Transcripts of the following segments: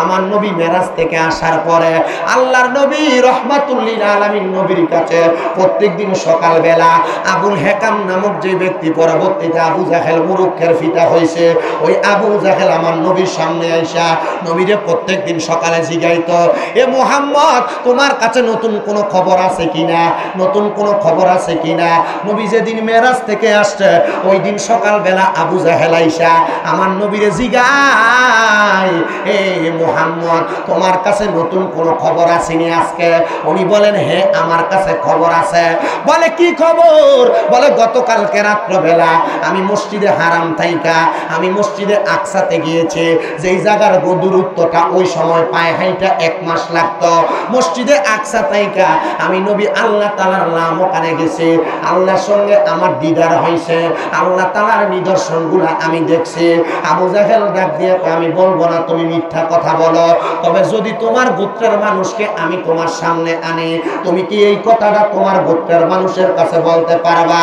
আমার নবী মেরাজ থেকে আসার পরে আল্লাহর নবী রাহমাতুল লিল আলামিন নবীর কাছে প্রত্যেকদিন সকালবেলা আবুল হেকাম নামক যে ব্যক্তি পরবর্তীতে আবু জাহেল মুরুক্ষের ফিতা হয়েছে, ওই আবু জাহেল আমার নবীর সামনে আইসা নবীরে প্রত্যেকদিন সকালে জিগাইতো, এ মুহাম্মদ তোমার কাছে নতুন কোনো খবর আছে কিনা, নতুন কোনো খবর আছে কিনা। নবী যেদিন মেরাজ থেকে আসছে ওই দিন সকালবেলা আবু জাহেল আইসা আমার নবীরে জিগায়, এ মুহাম্মদ তোমার কাছে নতুন কোনো খবর আসেনি আজকে? উনি বলেন হ্যাঁ আমার কাছে খবর আছে। বলে কি খবর? বলে গতকালকে রাত্রবেলা আমি মসজিদে হারাম থাইকা আমি মসজিদে আকসাতে গিয়েছি, যেই জায়গার দূরত্বটা ওই সময় পায়ে হাইটা 1 মাস লাগতো। মসজিদে আকসা থাইকা আমি নবী আল্লাহ তাআলার নাম ওখানে গেছি, আল্লাহর সঙ্গে আমার দিদার হয়েছে, আল্লাহ তাআলার নিদর্শনগুলো আমি দেখছি। আবু জাহেল ডাক দিয়ে আমি বলবো না তুমি মিথ্যা কথা বলো, তবে যদি তোমার গোত্রের মানুষকে আমি তোমার সামনে আনি তুমি কি এই কথাটা তোমার গোত্রের মানুষের কাছে বলতে পারবা?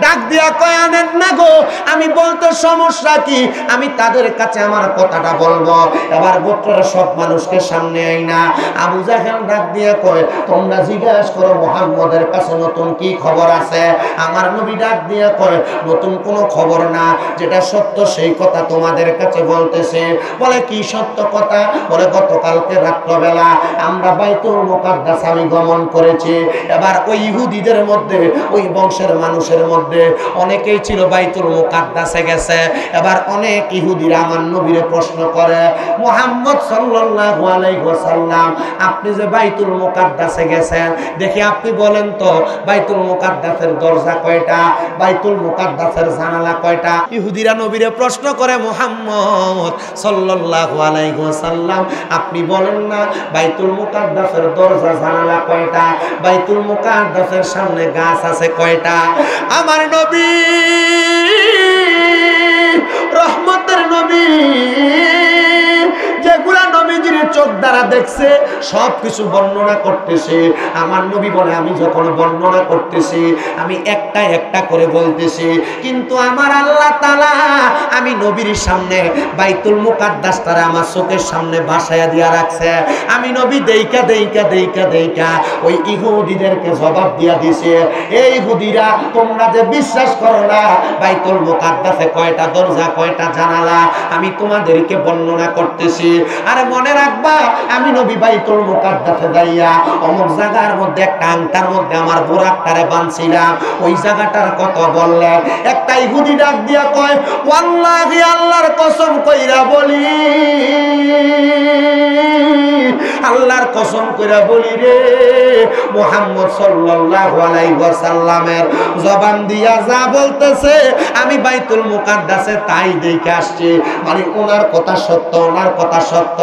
ডাক দিয়া কয় আনেন না গো, আমি বলতে সমস্যা কি, আমি তাদের কাছে আমার কথাটা বলবো। এবার গোত্রের সব মানুষকে সামনে আই না। আবু জাহেল ডাক দিয়ে কয় তোমরা জিজ্ঞাসা করো মুহাম্মদের কাছে নতুন কি খবর আছে। আমার নবী ডাক দিয়ে কয় নতুন কোনো খবর না, যেটা সত্য সেই কথা তোমাদের কাছে বলতেছে। বলে কি সত্য কথা? বলে গতকালকে রাত্রবেলা আমরা বাইতুল মুকাদ্দাস আমি গমন করেছি। এবার ওই ইহুদিদের মধ্যে ওই বংশের মানুষের মধ্যে অনেকেই ছিল বাইতুল মুকাদ্দাসে গেছে। এবার অনেক ইহুদিরা আমার নবীরে প্রশ্ন করে, মুহাম্মদ সাল্লাল্লাহু আলাইহি ওয়াসাল্লাম আপনি যে বাইতুল মুকাদ্দাসে গেছেন, দেখি আপনি বলেন তো বাইতুল মুকাদ্দাসের দরজা কয়টা, বাইতুল মুকাদ্দাসের জানালা কয়টা? ইহুদিরা নবীরে প্রশ্ন করে, মুহাম্মদ সাল্লাল্লাহু আলাইহি ওয়াসাল্লাম আপনি বলেন না বাইতুল মুকাদ্দাসের দরজা জানালা কয়টা, বাইতুল মুকাদ্দাসের সামনে গাছ আছে কয়টা? আমার নবী রহমতের নবী যেগুলা নবীজির চোখ দ্বারা দেখছে সব কিছু বর্ণনা করতেছে। আমার নবী বলে আমি যখন বর্ণনা করতেছি আমি একটা একটা করে বলতেছি, কিন্তু আমার আল্লাহ তাআলা আমি নবীর সামনে বাইতুল মুকাদ্দাস তারা আমার চোখের সামনে বাসায়া দিয়া রাখছে। আমি নবী দেইকা দেইকা দেইকা দেইকা ওই ইহুদিদেরকে জবাব দিয়া দিছে, এই ইহুদিরা তোমরা যে বিশ্বাস করো না বাইতুল মুকাদ্দাসে কয়টা দরজা কয়টা জানালা, আমি তোমাদেরকে বর্ণনা করতেছি। আরে মনে রাখবা আমি নবী বাইতুল মুকাদ্দাসে যাইয়া অমুক জায়গার মধ্যে একটা আংটার মধ্যে আমার বোরাকটারে বানছিলাম, ওই জায়গাটার কথা বললে একটা ইহুদি ডাক দিয়া কয়, ওয়াল্লাহি আল্লাহর কসম কইরা বলি, আল্লাহর কসম কইরা বলি রে, মুহাম্মদ সাল্লাল্লাহু আলাইহি ওয়াসাল্লামের জবান দিয়া যা বলতেছে আমি বাইতুল মুকাদ্দাসে তাই দেখে আসছি, মানে ওনার কথা সত্য, ওনার কথা সত্য।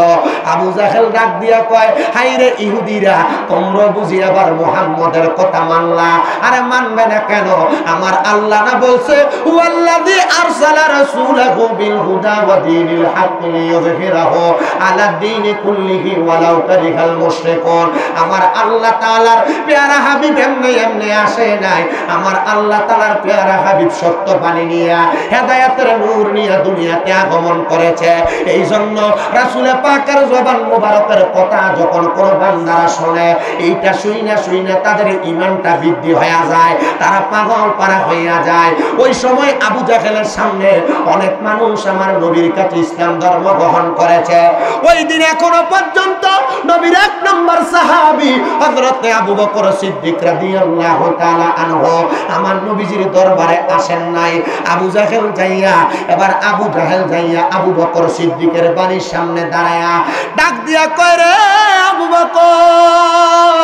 আবু জাহেল ডাক দিয়া কয়, হাই রে ইহুদিরা তোমরা বুঝি আবার মুহাম্মদের কথা মানলা? আরে মানবে না কেন? আমার আল্লাহ না বলছে ওয়াল্লাযী আরসালা রাসূলাহু বিল হুদা ওয়া দীনিল হাক্কি লিইয়ুযহিরাহু আলা দীনি কুল্লিহি ওয়ালাউ কারিহাল মুশরিকুন। আমার আল্লাহ তাআলার পেয়ারা হাবিব এমনি এমনি আসে নাই, আমার আল্লাহ তাআলার পেয়ারা হাবিব সত্য বাণী নিয়ে হেদায়েতের নূর নিয়ে দুনিয়াতে আগমন করেছে। এই জন্য রাসূল পাকের জবান মুবারকের কথা যখন কোন বান্দারা শুনে এইটা শুইনা শুইনা তাদের ঈমানটা বৃদ্ধি হয়ে যায়, তারা পাগল পারা হইয়া যায়। ওই সময় আবু জাহেলের সামনে অনেক মানুষ আমার নবীর কাছে ইসলাম ধর্ম গ্রহণ করেছে। ওই দিন এখনো পর্যন্ত নবীর 1 নম্বর সাহাবী হযরত আবু বকর সিদ্দিক রাদিয়াল্লাহু তাআলা আনহু আমার নবীজির দরবারে আসেন নাই। আবু জাহেল যাইয়া এবার আবু জাহেল যাইয়া আবু বকর সিদ্দিকের বাড়ির সামনে দাঁড়ায়া ডাক দিয়া কয়, রে আবু বকর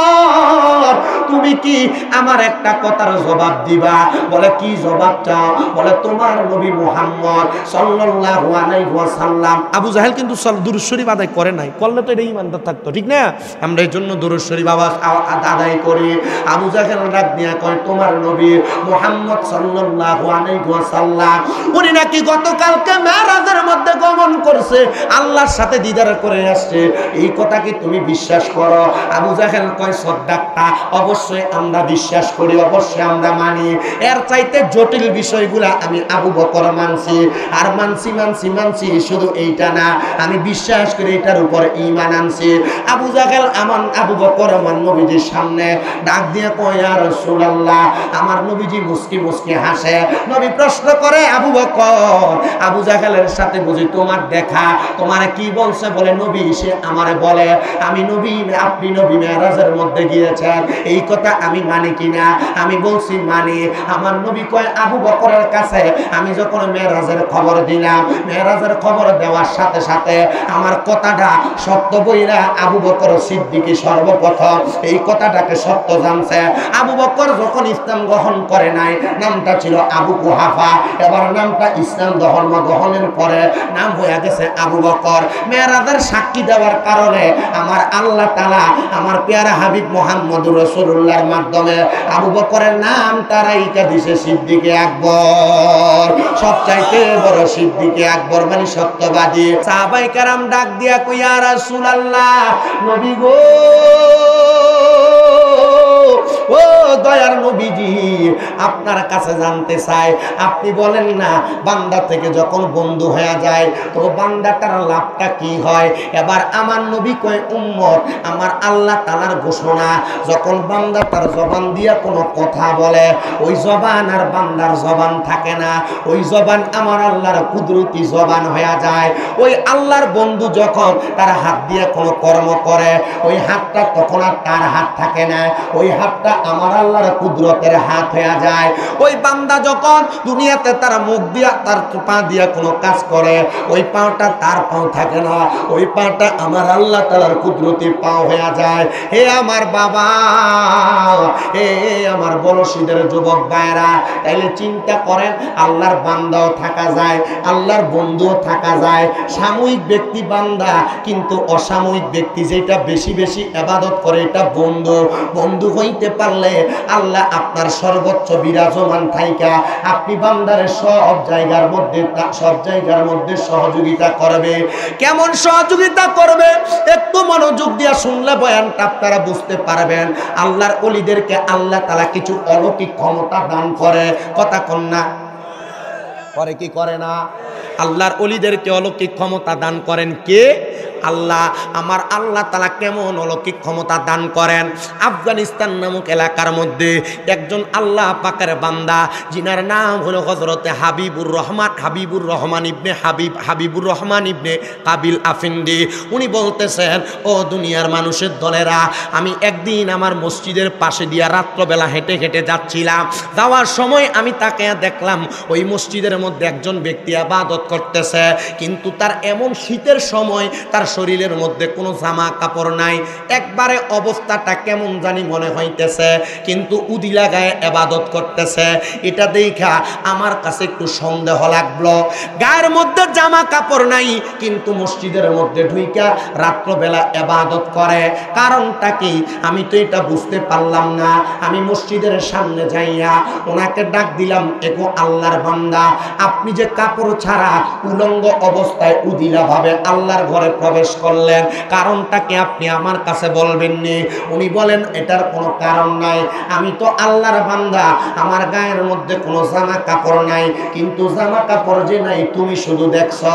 তুমি কি আমার একটা কথার জবাব দিবা? বলে কি জবাব চাও? বলে তোমার নবী মুহাম্মদ সাল্লাল্লাহু আলাইহি ওয়াসাল্লাম। আবু জাহেল কিন্তু দুরূদ শরীফ আদায় করে নাই, করলে তো এটা ঈমানদার থাকতো ঠিক না? আমরা এই জন্য দুরূদ শরীফ আদায় করি। আবু জাহেল ডাক দিয়া কয়, তোমার নবী মুহাম্মদ সাল্লাল্লাহু আলাইহি ওয়াসাল্লাম উনি নাকি গতকালকে মেরাজের মধ্যে গমন করছে, আল্লাহর সাথে দিদার করে আসছে, এই কথা কি তুমি বিশ্বাস করো? আবু জাহেল কয়, সদ্দাক্তা, অবশ্যই আমরা বিশ্বাস করি, অবশ্যই আমরা মানি। এর চাইতে জটিল বিষয়গুলা আমি আবু বকর মানছি, আর মানছি শুধু এইটা না, আমি বিশ্বাস করি এটার উপর ঈমান আনছি। আবু জাহেল আবু বকর আমার নবীজির সামনে ডাক দিয়ে কয়, ইয়া রাসূলুল্লাহ, আমার নবীজি মুস্কি মুস্কি হাসে। নবী প্রশ্ন করে, আবু বকর, আবু জাহেলের সাথে বুঝি তোমার দেখা? তোমার কি বলছে? বলে, নবী সে আমারে বলে আমি নবী, আপনি নবী মেরাজের মধ্যে গিয়েছেন, এই কথা আমি মানি কিনা? আমি বলছি মানি। আমার নবী কয়, আবু বকরের কাছে আমি যখন মেরাজের খবর দিলাম, মেরাজের খবর দেওয়ার সাথে সাথে আমার কথাটা সত্য বইরা আবু বকর সিদ্দিকী সর্বপ্রথম এই কথাটাকে সত্য জানছে। আবু বকর যখন ইসলাম গ্রহণ করে নাই, নামটা ছিল আবু কুহাফা, এবার নামটা ইসলাম ধর্ম গ্রহণের পরে নাম হয়ে গেছে আবু বকর। মেরাজের সাক্ষী দেওয়ার কারণে আমার আল্লাহ তাআলা আমার পেয়ারা হাবিব মুহাম্মদুর রাসূলুল্লাহর মাধ্যমে আবু বকরের নাম তারাইকা দিছে সিদ্দিকে আকবর। সবচাইতে বড় সিদ্দিকে আকবর মানে সত্যবাদী। সাহাবায়ে কেরাম ডাক দিয়া কই, ইয়া রাসূলুল্লাহ, নবী গো, ও দয়ার নবীজি, আপনার কাছে জানতে চাই, আপনি বলেন না বান্দা থেকে যখন বন্ধু হয়ে যায় তো বান্দাটার লাভটা কি হয়? এবার আমার নবী কয়, উম্মত, আমার আল্লাহ তাআলার ঘোষণা, যখন বান্দা তার জবান দিয়া কোনো কথা বলে, ওই জবান আর বান্দার জবান থাকে না, ওই জবান আমার আল্লাহর কুদরতি জবান হয়ে যায়। ওই আল্লাহর বন্ধু যখন তার হাত দিয়ে কোনো কর্ম করে, ওই হাতটা তখন আর তার হাত থাকে না, ওই হাতটা আমার আল্লাহর কুদরতের হাত হয়ে যায়। ওই বান্দা যখন দুনিয়াতে তার মুখ দিয়া তার পা দিয়া কোনো কাজ করে, ওই পাটা তার পাও থাকে না, ওই পাটা আমার আল্লাহ তাআলার কুদরতি পাও হয়ে যায়। হে আমার বাবা, হে আমার বলশীদের যুবক ভাইরা, তাইলে চিন্তা করেন, আল্লাহর বান্দাও থাকা যায়, আল্লাহর বন্ধুও থাকা যায়। সাময়িক ব্যক্তি বান্দা, কিন্তু অসাময়িক ব্যক্তি যেটা বেশি বেশি ইবাদত করে এটা বন্ধু। বন্ধু হইতে পারলে আল্লাহ আপনার সর্বোচ্চ বিরাজমান থাইকা আপনি বান্দারে সব জায়গার মধ্যে সহযোগিতা করবে। কেমন সহযোগিতা করবে? একটু মনোযোগ দিয়ে শুনলে বয়ানটা আপনারা বুঝতে পারবেন। আল্লাহর ওলিদেরকে আল্লাহ তাআলা কিছু অলৌকিক ক্ষমতা দান করে, কথা কন না? করে কি করে না? আল্লাহর ওলিদেরকে অলৌকিক ক্ষমতা দান করেন কে? আল্লাহ। আমার আল্লাহ তাআলা কেমন অলৌকিক ক্ষমতা দান করেন? আফগানিস্তান নামক এলাকার মধ্যে একজন আল্লাহ পাকের বান্দা, যিনার নাম হলো হযরতে হাবিবুর রহমান ইবনে কাবিল আফিন্দি। উনি বলতেছেন, ও দুনিয়ার মানুষের দলেরা, আমি একদিন আমার মসজিদের পাশে দিয়া রাত্রবেলা হেঁটে হেঁটে যাচ্ছিলাম। যাওয়ার সময় আমি তাকে দেখলাম ওই মসজিদের মধ্যে একজন ব্যক্তি ইবাদত করতেছে, কিন্তু তার এমন শীতের সময় তার শরীরের মধ্যে কোনো জামা কাপড় নাই, একবারে অবস্থাটা কেমন জানি মনে হইতেছে, কিন্তু উদি লাগায় ইবাদত করতেছে। এটা দেখা আমার কাছে একটু সন্দেহ লাগলো। গায়ের মধ্যে জামা কাপড় নাই, কিন্তু মসজিদের মধ্যে ঢুইকা রাত্রবেলা ইবাদত করে, কারণটা কি? আমি তো এটা বুঝতে পারলাম না। আমি মসজিদের সামনে যাইয়া ওনাকে ডাক দিলাম, এগো আল্লাহর বান্দা, আপনি যে কাপড় ছাড়া উলঙ্গ অবস্থায় উদিলা ভাবে আল্লাহর ঘরে প্রবেশ করলেন, কারণটা কি আপনি আমার কাছে বলবেন নি? উনি বলেন, এটার কোনো কারণ নাই, আমি তো আল্লাহর বান্দা, আমার গায়ের মধ্যে কোনো জামা কাপড় নাই, কিন্তু জামা কাপড় যে নাই তুমি শুধু দেখছো,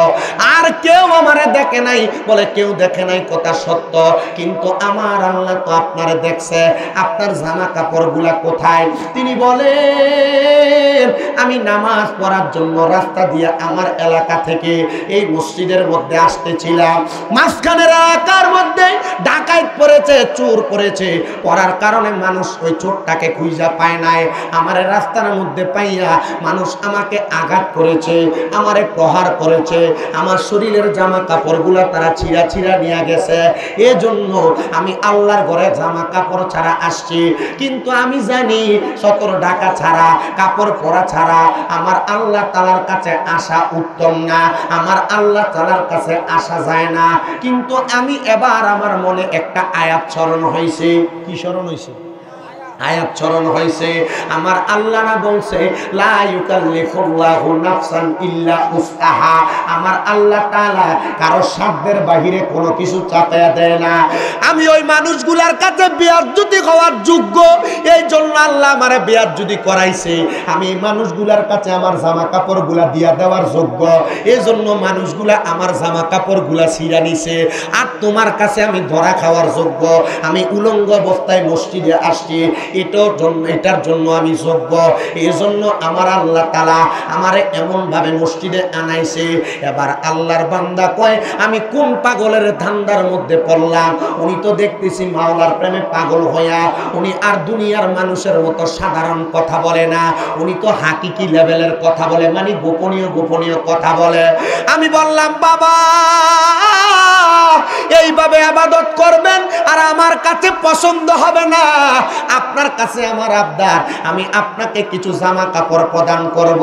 আর কেউ আমারে দেখে নাই। বলে, কেউ দেখে নাই কথা সত্য, কিন্তু আমার আল্লাহ তো আপনারে দেখছে, আপনার জামা কাপড় গুলা কোথায়? তিনি বলেন, আমি নামাজ পড়ার জন্য রাস্তা দিয়ে আমার এলাকা থেকে এই মসজিদের মধ্যে আসতেছিলাম, মাঝখানের এলাকার মধ্যে ডাকাত পড়ে পড়েছে, চোর পড়েছে, পড়ার কারণে মানুষ ওই চোরটাকে খুঁজা পায় নাই। আমার রাস্তার মধ্যে পাইয়া মানুষ আমাকে আঘাত করেছে, আমারে প্রহার করেছে, আমার শরীরের জামা কাপড়গুলা তারা ছিঁড়া ছিঁড়া নিয়ে গেছে। এজন্য আমি আল্লাহর ঘরে জামা কাপড় ছাড়া আসছি। কিন্তু আমি জানি সতর ঢাকা ছাড়া, কাপড় পরা ছাড়া আমার আল্লাহ তাআলার কাছে আসা উত্তম না, আমার আল্লাহ তাআলার কাছে আসা যায় না। কিন্তু আমি এবার আমার মনে একটা আয়াত স্মরণ হয়েছে। কি স্মরণ হয়েছে? আয়াত স্মরণ হয়েছে। আমার আল্লাহ না বলছে লা ইউকাল্লিফুল্লাহু নাফসান ইল্লা উসআহা। আমার আল্লাহ তাআলা কারো সাধ্যের বাহিরে কোনো কিছু চাপায়া দেয় না। আমি ওই মানুষগুলার কাছে বেয়াজ্জতি হওয়ার যোগ্য, এই জন্য আল্লাহ আমারে বেয়াজ্জতি করাইছে। আমি এই মানুষগুলার কাছে আমার জামা কাপড়গুলা দিয়া দেওয়ার যোগ্য, এই জন্য মানুষগুলা আমার জামা কাপড়গুলা ছিঁড়া নিছে। আর তোমার কাছে আমি ধরা খাওয়ার যোগ্য, আমি উলঙ্গ অবস্থায় মসজিদে আসছি, এটার জন্য আমি যোগ্য। এই জন্য আমার আল্লাহ তাআলা আমারে এমন ভাবে মসজিদে আনাইছে। এবার আল্লাহর বান্দা কয় আমি কোন পাগলের ধান্দার মধ্যে পড়লাম। উনি তো দেখতেছি মাওলার প্রেমে পাগল হইয়া উনি আর দুনিয়ার মানুষের মতো সাধারণ কথা বলে না, উনি তো হাকিকি লেভেলের কথা বলে, মানে গোপনীয় গোপনীয় কথা বলে। আমি বললাম বাবা এইভাবে ইবাদত করবেন আর আমার কাছে পছন্দ হবে না। আপনার কাছে আমার আবদার, আমি আপনাকে কিছু জামা কাপড় প্রদান করব,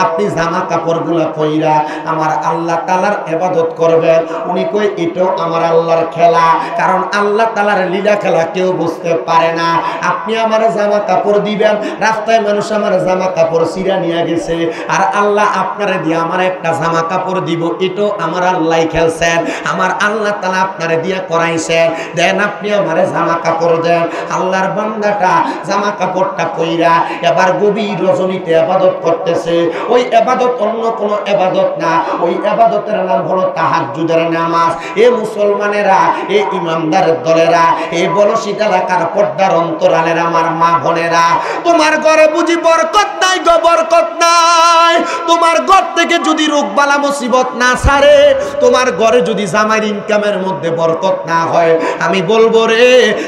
আপনি জামা কাপড়গুলো পইরা আমার আল্লাহ তাআলার ইবাদত করবেন। উনি কই এটাও আমার আল্লাহর খেলা, কারণ আল্লাহ তাআলার লীলা খেলা কেউ বুঝতে পারে না। আপনি আমার জামা কাপড় দিবেন, রাস্তায় মানুষ আমার জামা কাপড় ছিঁড়া নিয়ে গেছে, আর আল্লাহ আপনারে দিয়ে আমার একটা জামা কাপড় দিব, এটাও আমার আল্লাহ খেলছেন। আমার আল্লাহ তাআলা আপনারে দিয়ে করাইছেন, দেন আপনি আমারে জামা কাপড় দেন। আল্লাহর বান্দাটা জামা কাপড়টা পইরা এবার গভীর রজনীতে ইবাদত করতেছে। ওই ইবাদত অন্য কোনো ইবাদত না, ওই ইবাদতের নাম হলো তাহাজ্জুদের নামাজ। এ মুসলমানেরা, এ ইমানদারের দলেরা, এ বলশিত এলাকার পর্দার অন্তরালের আমার মা বোনেরা, তোমার ঘরে বুঝি বরকত নাই গো, বরকত নাই। তোমার ঘর থেকে যদি রোগ বালা মুসিবত না ছাড়ে, তোমার ঘরে যদি জামাইর ইনকামের মধ্যে বরকত না হয়, আমি বলবো রে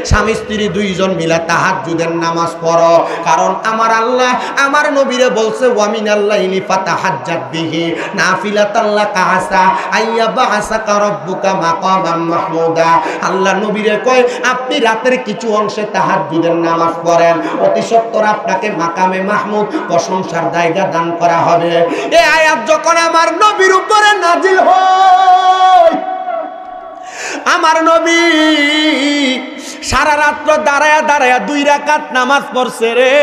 স্বামী স্ত্রী দুইজন মিলা তাহাজ্জুদের নামাজ পড়ো। কারণ আমার আল্লাহ আমার নবীরে বলছে ওয়া মিনাল লাইলি ফাতাহাজ্জাত বিহি নাফিলাতাল লাকা আসা আইয়াবাসাকা রাব্বুকা মাকামান মাহমুদা। আল্লাহ নবীরে কয় আপনি রাতের কিছু অংশে তাহাজ্জুদের নামাজ পড়েন, অতি সত্বর আপনাকে মাকামে মাহমুদ প্রশংসার জায়গা দান করা হবে। এই আয়াত যখন আমার নবীর উপরে নাজিল হয়, আমার নবী সারা রাত্র দাঁড়ায়া দাঁড়ায়া 2 রাকাত নামাজ পড়ছে রে।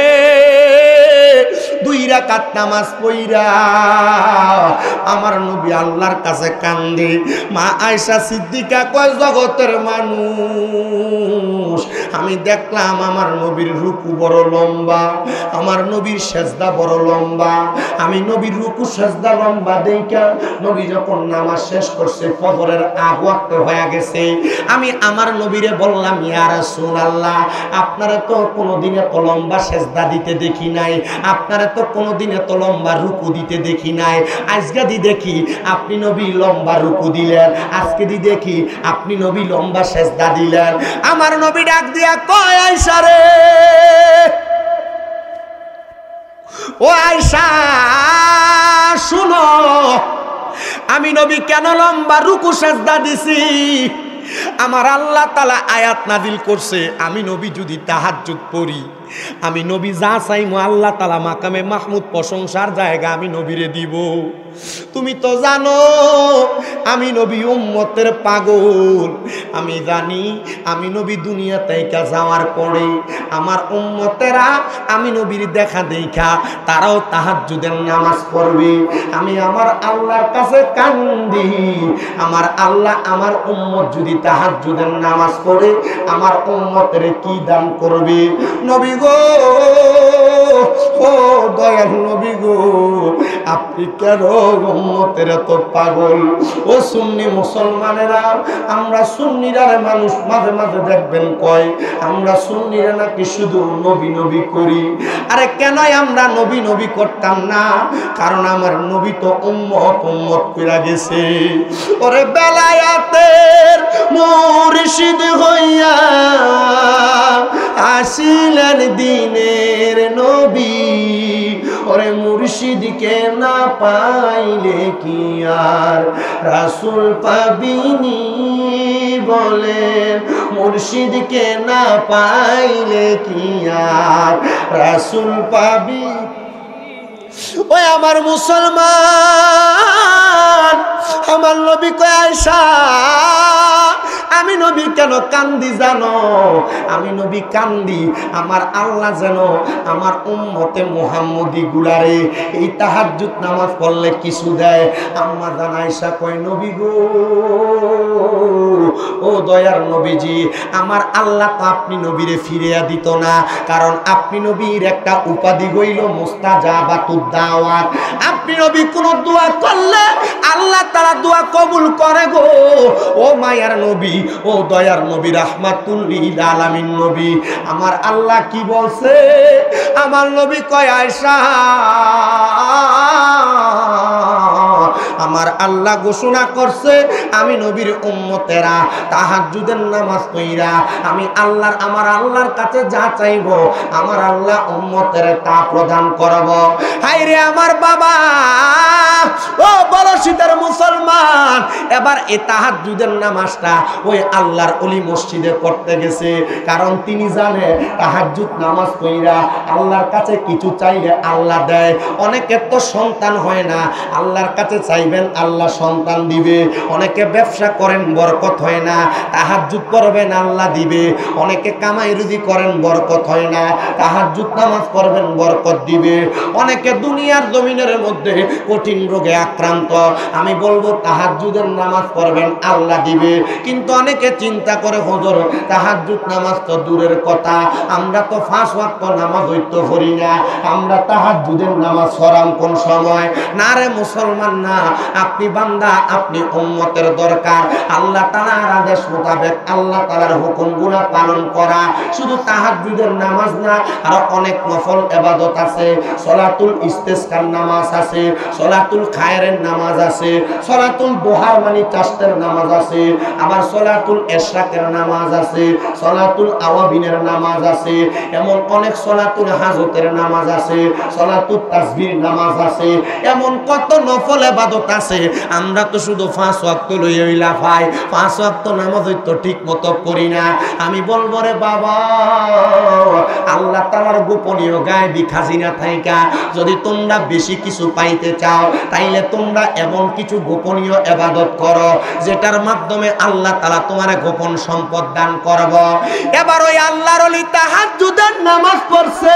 2 রাকাত নামাজ পড়া আমার নবী আল্লাহর কাছে কান্দে। মা আয়েশা সিদ্দিকা কয় জগতের মানুষ, আমি দেখলাম আমার নবীর রুকু বড় লম্বা, আমার নবীর সেজদা বড় লম্বা। আমি নবীর রুকু সেজদা লম্বা দেখা নবী যখন নামাজ শেষ করছে ফজরের আগ ওয়াক্ত হয়ে গেছে, আমি আমার নবীরে বললাম ইয়া রাসূলুল্লাহ, আপনারা তো কোনোদিন এত লম্বা সেজদা দিতে দেখি নাই, আপনারা তো কোনোদিন এত লম্বা রুকু দিতে দেখি নাই। আজকে দি দেখি আপনি নবী লম্বা রুকু দিলেন, আজকে দি দেখি আপনি নবী লম্বা সেজদা দিলেন। আমার নবী ডাক দিয়া কয় আয়েশা রে, ও আয়েশা শুনো, আমি নবী কেন লম্বা রুকু সেজদা দিছি। আমার আল্লাহ তাআলা আয়াত নাজিল করছে, আমি নবী যদি তাহাজ্জুদ পড়ি, আমি নবী যা চাইমু আল্লাহ তাআলা মাকামে মাহমুদ প্রশংসার জায়গা আমি নবীরে দিব। তুমি তো জানো আমি নবী উম্মতের পাগল। আমি জানি আমি নবী দুনিয়া থেকে যাওয়ার পরে আমার উম্মতেরা আমি নবীর দেখা দেখা তারাও তাহাজ্জুদের নামাজ পড়বে। আমি আমার আল্লাহর কাছে কান্দি, আমার আল্লাহ আমার উম্মত যদি তাহাজ্জুদের নামাজ পড়ে আমার উম্মতের কি দান করবে। নবী গো, ও দয়াল নবী গো, আপনি কেন উম্মতের এত পাগল? ও সুন্নি মুসলমানেরা, আমরা সুন্নিরা মানুষ মাঝে মাঝে দেখবেন কয় আমরা সুন্নিরা নাকি শুধু নবী নবী করি। আরে কেন আমরা নবী নবী করতাম না? কারণ আমার নবী তো উম্মত উম্মত কইরা গেছে। ওরে বেলায়াতের মুর্শিদ হইয়া আসিলেন দিনের নবী, ওরে মুর্শিদকে না পাইলে কি আর রাসূল পাবিনি, বলেন মুর্শিদকে না পাইলে কি আর রাসূল পাবি। ওই আমার মুসলমান, আমার নবী কয় আয়েশা আমি নবী কেন কান্দি জানো? আমি নবী কান্দি আমার আল্লাহ যেন আমার উম্মতে মুহাম্মদী গুলারে এই তাহাজ্জুদ নামাজ পড়লে কিছু দেয়। আম্মা জান আয়েশা কয় নবী গো, ও দয়ার নবীজি, আমার আল্লাহ তো আপনি নবীরে ফিরিয়া দিত না, কারণ আপনি নবীর একটা উপাধি হইল মুস্তাজাবাতুদ দাওয়াত। আপনি নবী কোন দোয়া করলে আল্লাহ তাআলা দোয়া কবুল করে গো। ও মায়ার নবী, ও দয়ার নবী, রাহমাতুল লিল আলামিন নবী, আমার আল্লাহ কি বলছে? আমার নবী কয় আয়েশা আমার আল্লাহ ঘোষণা করছে আমি নবীর উম্মতেরা তাহাজ্জুদের নামাজ পড়া আমি আল্লাহর আমার আল্লাহর কাছে যা চাইবো আমার আল্লাহ উম্মতের তা প্রদান করব। হায়রে আমার বাবা, ও বড় শীতের মুসলমান, এবার এই তাহাজ্জুদের নামাজটা ওই আল্লাহর ওলি মসজিদে পড়তে গেছে, কারণ তিনি জানে তাহাজ্জুদ নামাজ পড়া আল্লাহর কাছে কিছু চাইলে আল্লাহ দেয়। অনেকের তো সন্তান হয় না, আল্লাহর কাছে চাইবেন আল্লাহ সন্তান দিবে। অনেকে ব্যবসা করেন বরকত হয় না, তাহাজ্জুদ পড়বেন আল্লাহ দিবে। অনেকে কামাই রুজি করেন বরকত হয় না, তাহাজ্জুদ নামাজ পড়বেন বরকত দিবে। অনেকে দুনিয়ার জমিনের মধ্যে কঠিন রোগে আক্রান্ত, আমি বলবো তাহাজ্জুদের নামাজ পড়বেন আল্লাহ দিবে। কিন্তু অনেকে চিন্তা করে হুজুর তাহাজ্জুদ নামাজ তো দূরের কথা, আমরা তো 5 ওয়াক্ত নামাজ হইতো করি না, আমরা তাহাজ্জুদের নামাজ পড়াম কোন সময়? না রে মুসলমান, না, আপনি বান্দা, আপনি উম্মতের দরকার আল্লাহ তাআলার আদেশ মোতাবেক আল্লাহ তাআলার হুকুমগুলো পালন করা। শুধু তাহাজ্জুদের নামাজ না, আর অনেক নফল ইবাদত আছে। সলাতুল ইস্তিসকার নামাজ আছে, সলাতুল খায়রের নামাজ আছে, সলাতুল দুহার মানে চাষের নামাজ আছে, আবার সলাতুল ইশরাকের নামাজ আছে, সলাতুল আওয়াবিনের নামাজ আছে, এমন অনেক সলাতুল হাজতের নামাজ আছে, সলাতুল তাসবির নামাজ আছে, এমন কত নফল ইবাদত আছে। আমরা তো শুধু 5 ওয়াক্ত লইয়া লাফাই, 5 ওয়াক্ত নামাজ হয়তো ঠিক মতো করি না। আমি বলবো রে বাবা, আল্লাহ তাআলার গোপনীয় গায়বী খাজিনা থাইকা যদি তোমরা বেশি কিছু পাইতে চাও, তাইলে তোমরা এমন কিছু গোপনীয় ইবাদত করো যেটার মাধ্যমে আল্লাহ তাআলা তোমারে গোপন সম্পদ দান করব। এবার ওই আল্লাহর ওলি তাহাজ্জুদের নামাজ পড়ছে,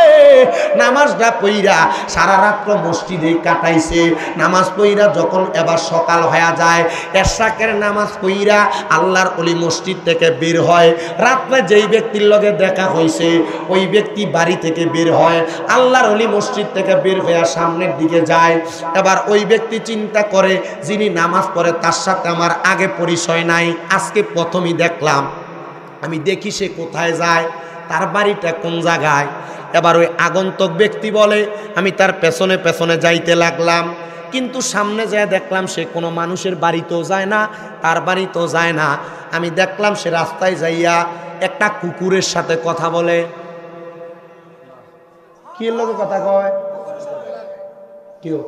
নামাজটা পড়া সারা রাত মসজিদে কাটাইছে। নামাজ পড়া যখন এবার সকাল হয়ে যায়, ইশরাকের নামাজ পড়া আল্লাহর ওলি মসজিদ থেকে বের হয়। রাত্রে যেই ব্যক্তির লগে দেখা হয়েছে ওই ব্যক্তি বাড়ি থেকে বের হয়, আল্লাহর ওলি মসজিদ থেকে বের হয়ে সামনের দিকে যায়। এবার ওই ব্যক্তি চিন্তা করে যিনি নামাজ পড়ে তার সাথে আমার আগে পরিচয় নাই, আজকে প্রথমই দেখলাম, আমি দেখি সে কোথায় যায়, তার বাড়িটা কোন জায়গায়। এবার ওই আগন্তুক ব্যক্তি বলে আমি তার পেছনে পেছনে যাইতে লাগলাম, কিন্তু সামনে যায় দেখলাম সে কোনো মানুষের বাড়িতেও যায় না, তার বাড়িতেও যায় না। আমি দেখলাম সে রাস্তায় যাইয়া একটা কুকুরের সাথে কথা বলে। কি লোকে কথা কয় কেউ?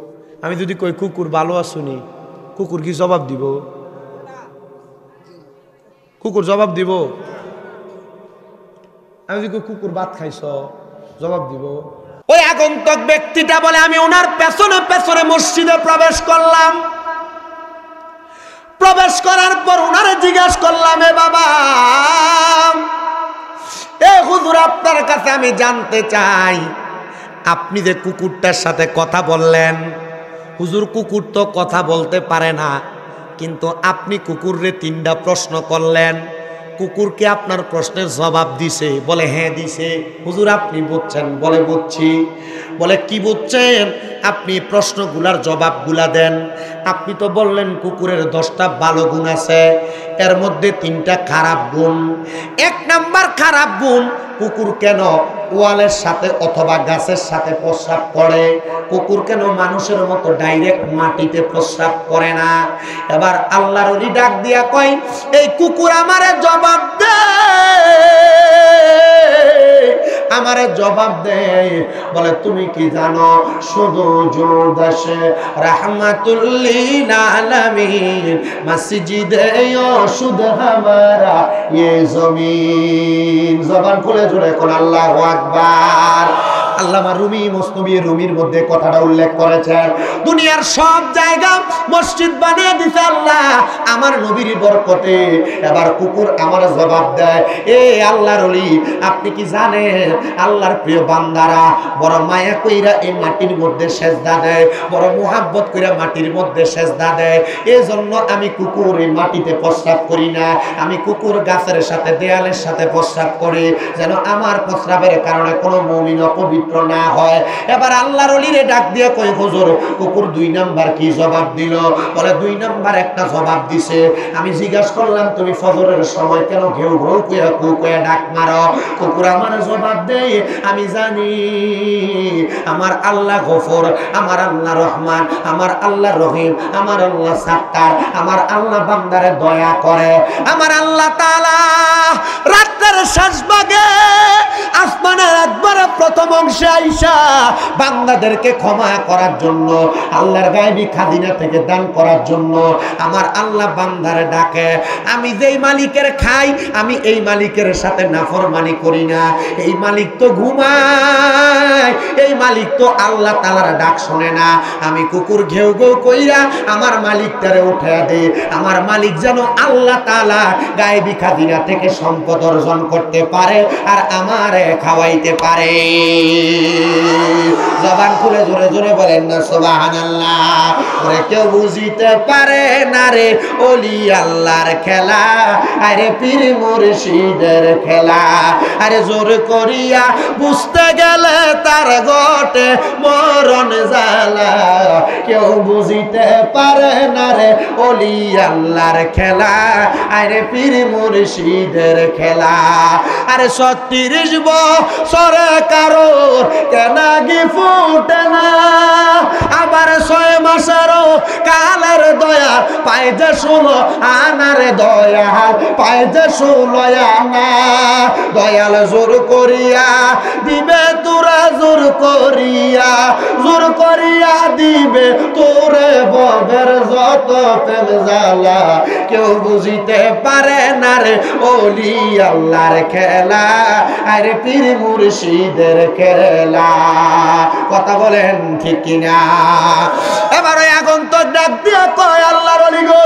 আমি যদি কই কুকুর ভালো আসুনি, কুকুর কি জবাব দিব? কুকুর জবাব দিব? আমি যদি কই কুকুর ভাত খাইছ, জবাব দিব? ওই আগন্তুক ব্যক্তিটা বলে আমি ওনার পেছনে পেছনে মসজিদে প্রবেশ করলাম। প্রবেশ করার পর ওনারে জিজ্ঞাসা করলাম, এ বাবা, এ হুজুর, আপনার কাছে আমি জানতে চাই আপনি যে কুকুরটার সাথে কথা বললেন, হুজুর কুকুর তো কথা বলতে পারে না, কিন্তু আপনি কুকুররে 3টা প্রশ্ন করলেন, কুকুর কি আপনার প্রশ্নের জবাব দিছে? বলে হ্যাঁ দিছে। হুজুর আপনি বুঝছেন? বলে বুঝছি। বলে কি বুঝছেন? আপনি প্রশ্নগুলার জবাবগুলা দেন। আপনি তো বললেন কুকুরের 10টা ভালো গুণ আছে, এর মধ্যে 3টা খারাপ গুণ। 1 নাম্বার খারাপ গুণ, কুকুর কেন ওয়ালের সাথে অথবা গাছের সাথে প্রস্রাব করে? কুকুর কেন মানুষের মতো ডাইরেক্ট মাটিতে প্রস্রাব করে না? এবার আল্লাহর ওলি ডাক দিয়া কয়, এই কুকুর আমারে জবাব দে, তারে জবাব দেয়, বলে তুমি কি জানো শুধু দেশে রাহমাতুল লিল আলামিন মসজিদে শুধু হামারা ये জমিন। জবান খুলে জুড়ে কোন আল্লাহু আকবার। আল্লামা রুমি মসনবী রুমির মধ্যে কথাটা উল্লেখ করেছেন, দুনিয়ার সব জায়গা মসজিদ বানিয়ে দিছে আল্লাহ আমার নবীর বরকতে। এবার কুকুর আমার জবাব দেয়, এ আল্লাহর ওলি আপনি কি জানেন আল্লাহর প্রিয় বান্দারা বড় মায়া কইরা এই মাটির মধ্যে সেজদা দেয়, বড় মুহাব্বত কইরা মাটির মধ্যে সেজদা দেয়। এজন্য আমি কুকুর এই মাটিতে প্রস্রাব করি না, আমি কুকুর গাছের সাথে দেয়ালের সাথে প্রস্রাব করি, যেন আমার প্রস্রাবের কারণে কোনো মুমিন অপবিত্র না হয়। এবার আল্লাহর ওলিরে ডাক দিয়ে কই হুজুর কুকুর 2 নাম্বার কি জবাব দিল? বলে 2 নাম্বার একটা জবাব দিছে। আমি জিজ্ঞাসা করলাম তুমি ফজরের সময় কেন ঘেউ ঘেউ কইয়া কুকুয়া ডাক মারো? কুকুর আমার জবাব দেয়, আমি জানি আমার আল্লাহ গফুর, আমার আল্লাহ রহমান, আমার আল্লাহ রহিম, আমার আল্লাহ সাত্তার, আমার আল্লাহ বান্দারে দয়া করে। আমার আল্লাহ তাআলা রাতের শেষ ভাগে আসমানের একবারে প্রথম অংশে আইসা বান্দাদেরকে ক্ষমা করার জন্য, আল্লাহর গায়বী খাদিনা থেকে দান করার জন্য আমার আল্লাহ বান্দারে ডাকে। আমি যেই মালিকের খাই আমি এই মালিকের সাথে নাফরমানি করি না, এই মালিক তো ঘুমায়, এই মালিক তো আল্লাহ তাআলার ডাক শোনে না। আমি কুকুর ঘেউ ঘেউ কইরা আমার মালিকটারে উঠায়া দেই, আমার মালিক যেন আল্লাহ তাআলা গায়বী খাদিনা থেকে সম্পদ অর্জন করতে পারে আর আমারে খাওয়াইতে পারে। জবান খুলে জোরে জোরে বলেন না সুবহানাল্লাহ। ওরে কেউ বুঝিতে পারে না রে ওলি আল্লাহর খেলা, আরে পীর মুর্শিদের খেলা, আরে জোর করিয়া বুঝতে গেলে তার ঘটে মরণ জ্বালা। কেউ বুঝিতে পারে না রে ওলি আল্লাহর খেলা, আরে পীর মুর্শিদের খেলা। আরে 36 বছরে কারো কেনাগি ফুটে না, আবার 6 মাসেরও কালের দয়া পায় যে 16 আনার দয়াল পায় যে 16 আনা। দয়াল জোর করিয়া দিবে তোরা, জোর করিয়া দিবে তোরে ববের যত প্রেম জ্বালা। কেউ বুঝিতে পারে না রে ওলি আল্লাহর খেলা, আরে পীর মুর্শিদের খেলা। কথা বলেন ঠিক কিনা? এবার ওই আগন্তুক ডাক দিয়ে কয় আল্লাহর ওলি গো,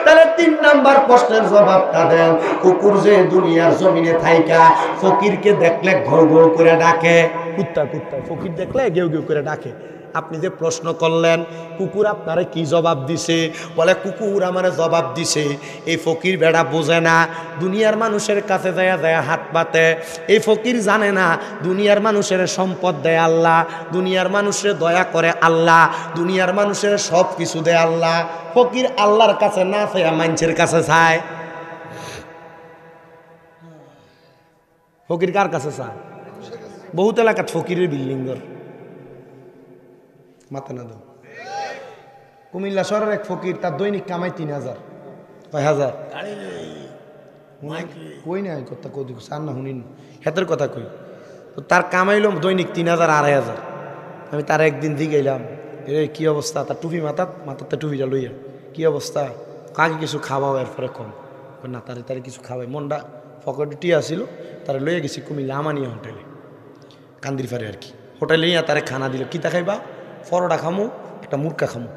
তাহলে 3 নাম্বার প্রশ্নের জবাবটা দেন। কুকুর যে দুনিয়ার জমিনে থাইকা ফকিরকে দেখলে ঘর ঘর করে ডাকে, কুত্তা ফকির দেখলে গেউ গেউ করে ডাকে, আপনি যে প্রশ্ন করলেন কুকুর আপনারে কি জবাব দিছে? বলে কুকুর আমারে জবাব দিছে এই ফকির বেড়া বোঝে না, দুনিয়ার মানুষের কাছে যায় যায় হাত পাতে। এই ফকির জানে না দুনিয়ার মানুষের সম্পদ দেয় আল্লাহ, দুনিয়ার মানুষের দয়া করে আল্লাহ, দুনিয়ার মানুষের সব কিছু দেয় আল্লাহ। ফকির আল্লাহর কাছে না চায় মানুষের কাছে চায়। ফকির কার কাছে চায়? বহুত এলাকাত ফকিরের বিল্ডিংর মাথা না দাও। কুমিল্লা শহরের এক ফকির, তার দৈনিক কামাই 3000। কয় হাজার? কই নাই কথা কই সার না শুনিন হেতের কথা কই। তো তার কামাইলো দৈনিক 3000 2500। আমি তার একদিন দিগাইলাম, এ কি অবস্থা? তার টুপি মাথাতে টুপিটা লইয়া কি অবস্থা? কাকে কিছু খাওয়াও এরপরে কম না, তারে কিছু খাওয়াই। মনটা পকেটে টিয়া ছিল, তারা লইয়া গেছি কুমিল্লা আমানিয়া হোটেলে, কান্দির ফারে আর কি। হোটেলে নিয়ে তারে খানা দিল, কিতা খাইবা? পরোটা খামু, একটা মুরকা খামু,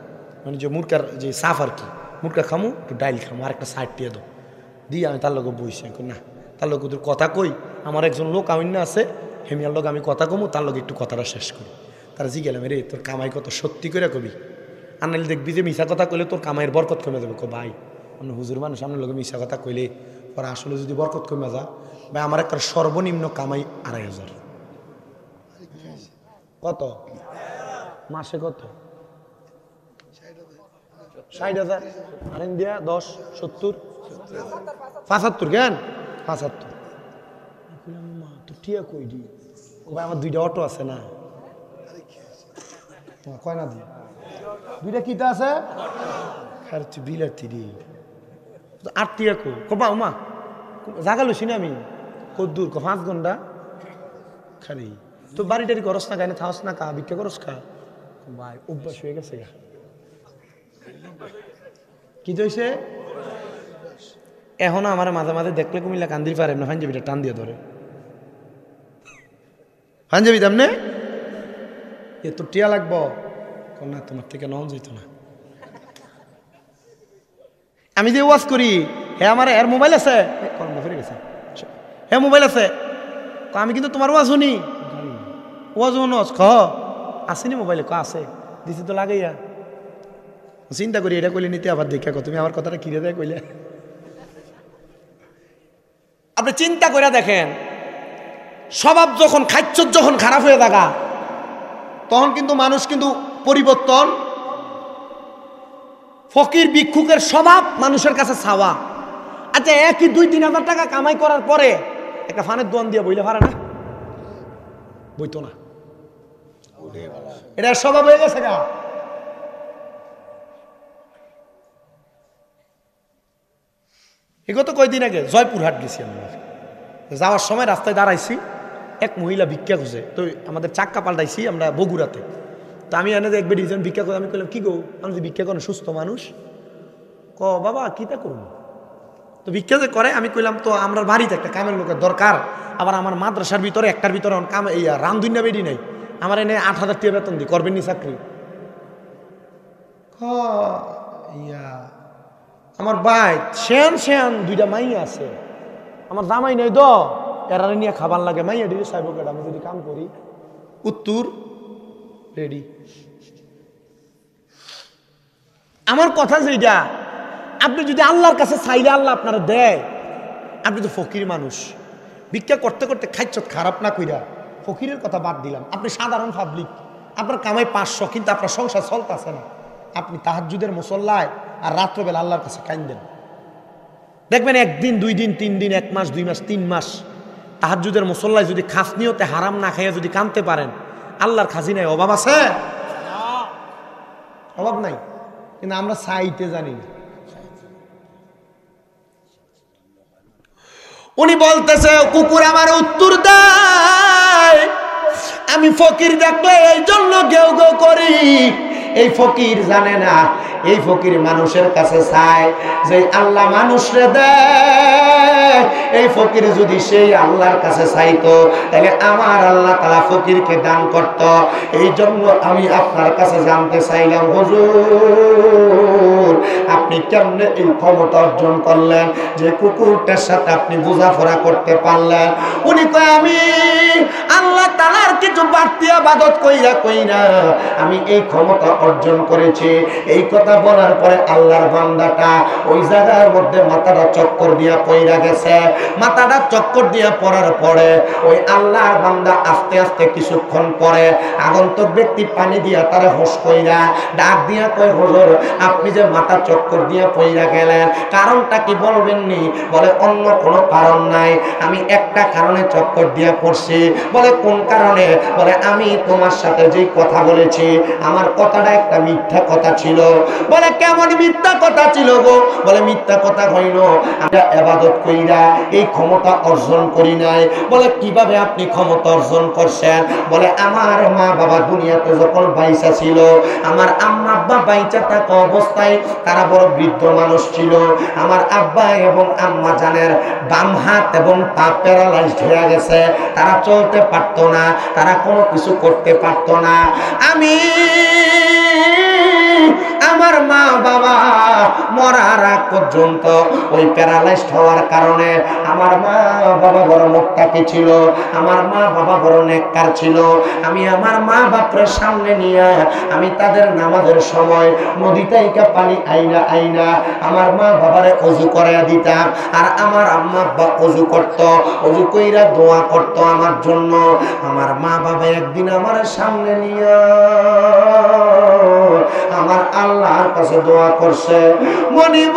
মানে যে মুরকার যে সাফ আর কি, মুরকা খামু, একটু ডাইল খামু, আর একটা সাইড টিয়া দাও দিয়ে আমি তার লগে বইছি। না তার লগে তোর কথা কই, আমার একজন লোক আমি না আছে হেমিয়ার লোক, আমি কথা কমু, তার লগে একটু কথাটা শেষ করি। তারা জিগেলাম, রে তোর কামাই কত সত্যি করে কবি, আর নাহলে দেখবি যে মিশা কথা কইলে তোর কামাইয়ের বরকত কমে যাবে। ভাই অন্য হুজুর মানুষ আপনার লোক মিশা কথা কইলে পরে আসলে যদি বরকত কমে যা, ভাই আমার একটা সর্বনিম্ন কামাই 2500। কত মাসে? কত? 60,000। আর দিয়া 10 70 75 কেন 75। তো টিয়া কই দি? ভাই আমার 2টা অটো আছে না, কয় না দিয়ে 2টা কিতা আছে আর তুই বিলাতি দি 8 টিয়া কো কবা মা জাগা লইছি না আমি কত দূর 5 ঘন্টা খালি তো বাড়িটারি করস না গায়ে থাকস না কা ভিক্ষা করস খা ভাই অভ্যাস হয়ে গেছে গা কি হয়েছে এখন আমার মাঝে মাঝে দেখলে কুমিল্লা কান্দির পারে না পাঞ্জাবিটা টান দিয়ে ধরে পাঞ্জাবি দাম নে এ তো টিয়া লাগবো না তোমার থেকে নন যেত না আমি যে ওয়াজ করি হ্যাঁ আমার এর মোবাইল আছে ফিরে গেছে হ্যাঁ মোবাইল আছে আমি কিন্তু তোমার ওয়াজ শুনি ওয়াজ নজ খ আসেনি মোবাইলে ক আছে দিছি তো লাগাইয়া চিন্তা করি এটা কইলে নিতে আবার দেখা তুমি আমার কথাটা কিনে দেয় কইলে আপনি চিন্তা করে দেখেন স্বভাব যখন খাদ্য যখন খারাপ হয়ে থাকা তখন কিন্তু মানুষ কিন্তু পরিবর্তন ফকির ভিক্ষুকের স্বভাব মানুষের কাছে ছাওয়া আচ্ছা একই 2-3 হাজার টাকা কামাই করার পরে একটা ফানের দোয়ান দিয়ে বইলে পারে না বইতো না এটা স্বভাব হয়ে গেছে গা এগত কয়দিন আগে জয়পুরহাট গেছি আমরা যাওয়ার সময় রাস্তায় দাঁড়াইছি এক মহিলা ভিক্ষা খুঁজে তো আমাদের চাক্কা পাল্টাইছি আমরা বগুড়াতে তো আমি এনে এক বেডিজন ভিক্ষা করে আমি কইলাম কি গো আমি যে ভিক্ষা করেন সুস্থ মানুষ ক বাবা কিটা করুন তো ভিক্ষা যে করে আমি কইলাম তো আমরা বাড়িতে একটা কামের লোকের দরকার আবার আমার মাদ্রাসার ভিতরে একটার ভিতরে কাম এই রামদুন্যা বেডি নাই আমার এনে 8,000 টাকা বেতন দিই করবেন নি চাকরি আমার ভাই শ্যান 2টা মাই আছে আমার জামাই নেই দ এরারে নিয়ে খাবার লাগে মাইয়া দিদি সাহেব আমি যদি কাম করি উত্তর রেডি আমার কথা যেটা আপনি যদি আল্লাহর কাছে চাইলে আল্লাহ আপনারা দেয় আপনি তো ফকির মানুষ ভিক্ষা করতে করতে খাইছ খারাপ না কইরা ফকিরের কথা বাদ দিলাম আপনি সাধারণ পাবলিক আপনার কামাই 500 কিন্তু আপনার সংসার চলতেছে না আপনি তাহাজ্জুদের মুসল্লায় আর রাত্রবেলা আল্লাহর কাছে কাঁদেন দেখবেন 1 দিন 2 দিন 3 দিন 1 মাস 2 মাস 3 মাস তাহাজ্জুদের মুসল্লায় যদি খাস নিয়তে হারাম না খাইয়া যদি কাঁদতে পারেন আল্লাহর খাজিনায় অভাব আছে অভাব নাই কিন্তু আমরা চাইতে জানি না উনি বলতেছে কুকুর আমার উত্তর দেয় আমি ফকির দেখলে এই জন্য গেউ গেউ করি এই ফকির জানে না এই ফকির মানুষের কাছে চায় যে আল্লাহ মানুষরে দেয় এই ফকির যদি সেই আল্লাহর কাছে চাইতো তাহলে আমার আল্লাহ তাআলা ফকিরকে দান করত এই জন্য আমি আপনার কাছে জানতে চাইলাম হুজুর আপনি কেমনে এই ক্ষমতা অর্জন করলেন যে কুকুরটার সাথে আপনি বোঝাপড়া করতে পারলেন উনি কয় আমি আল্লাহ তাআলার কিছু বাড়তি ইবাদত কইরা আমি এই ক্ষমতা অর্জন করেছি এই কথা বলার পরে আল্লাহর বান্দাটা ওই জায়গার মধ্যে মাথাটা চক্কর দিয়া পইরা গেছে মাথাটা চক্কর দিয়া পড়ার পরে ওই আল্লাহর বান্দা আস্তে আস্তে কিছুক্ষণ পরে আগন্তুক ব্যক্তি পানি দিয়া তারে হোশ কইরা ডাক দিয়া কয় হুজুর আপনি যে মাথা চক্কর দিয়া পইরা গেলেন কারণটা কি বলবেননি বলে অন্য কোনো কারণ নাই আমি একটা কারণে চক্কর দিয়া পড়ছি বলে কোন কারণে বলে আমি তোমার সাথে যে কথা বলেছি আমার কথাটা একটা মিথ্যা কথা ছিল বলে কেমন মিথ্যা কথা ছিল গো বলে মিথ্যা কথা হইল আমরা ইবাদত কইরা এই ক্ষমতা অর্জন করি নাই বলে কিভাবে আপনি ক্ষমতা অর্জন করছেন বলে আমার মা বাবা দুনিয়াতে যখন বাইচা ছিল আমার আম্মা আব্বা বাইচা থাকা অবস্থায় তারা বড় বৃদ্ধ মানুষ ছিল আমার আব্বা এবং আম্মা জানের বাম হাত এবং পা প্যারালাইজড হয়ে গেছে তারা চলতে পারতো না তারা কোনো কিছু করতে পারতো না আমি আমার মা বাবা মরার আগ পর্যন্ত ওই প্যারালাইজড হওয়ার কারণে আমার মা বাবা বড় মুত্তাকি ছিল আমার মা বাবা বড় নেককার ছিল আমি আমার মা বাপের সামনে নিয়ে আমি তাদের নামাজের সময় নদী থেকে পানি আইনা আমার মা বাবারে ওযু করায়া দিতাম আর আমার আম্মা আব্বা ওযু করত ওযু কইরা দোয়া করত আমার জন্য আমার মা বাবা একদিন আমার সামনে নিয়ে আমার আল্লাহর কাছে দোয়া করছে মনিব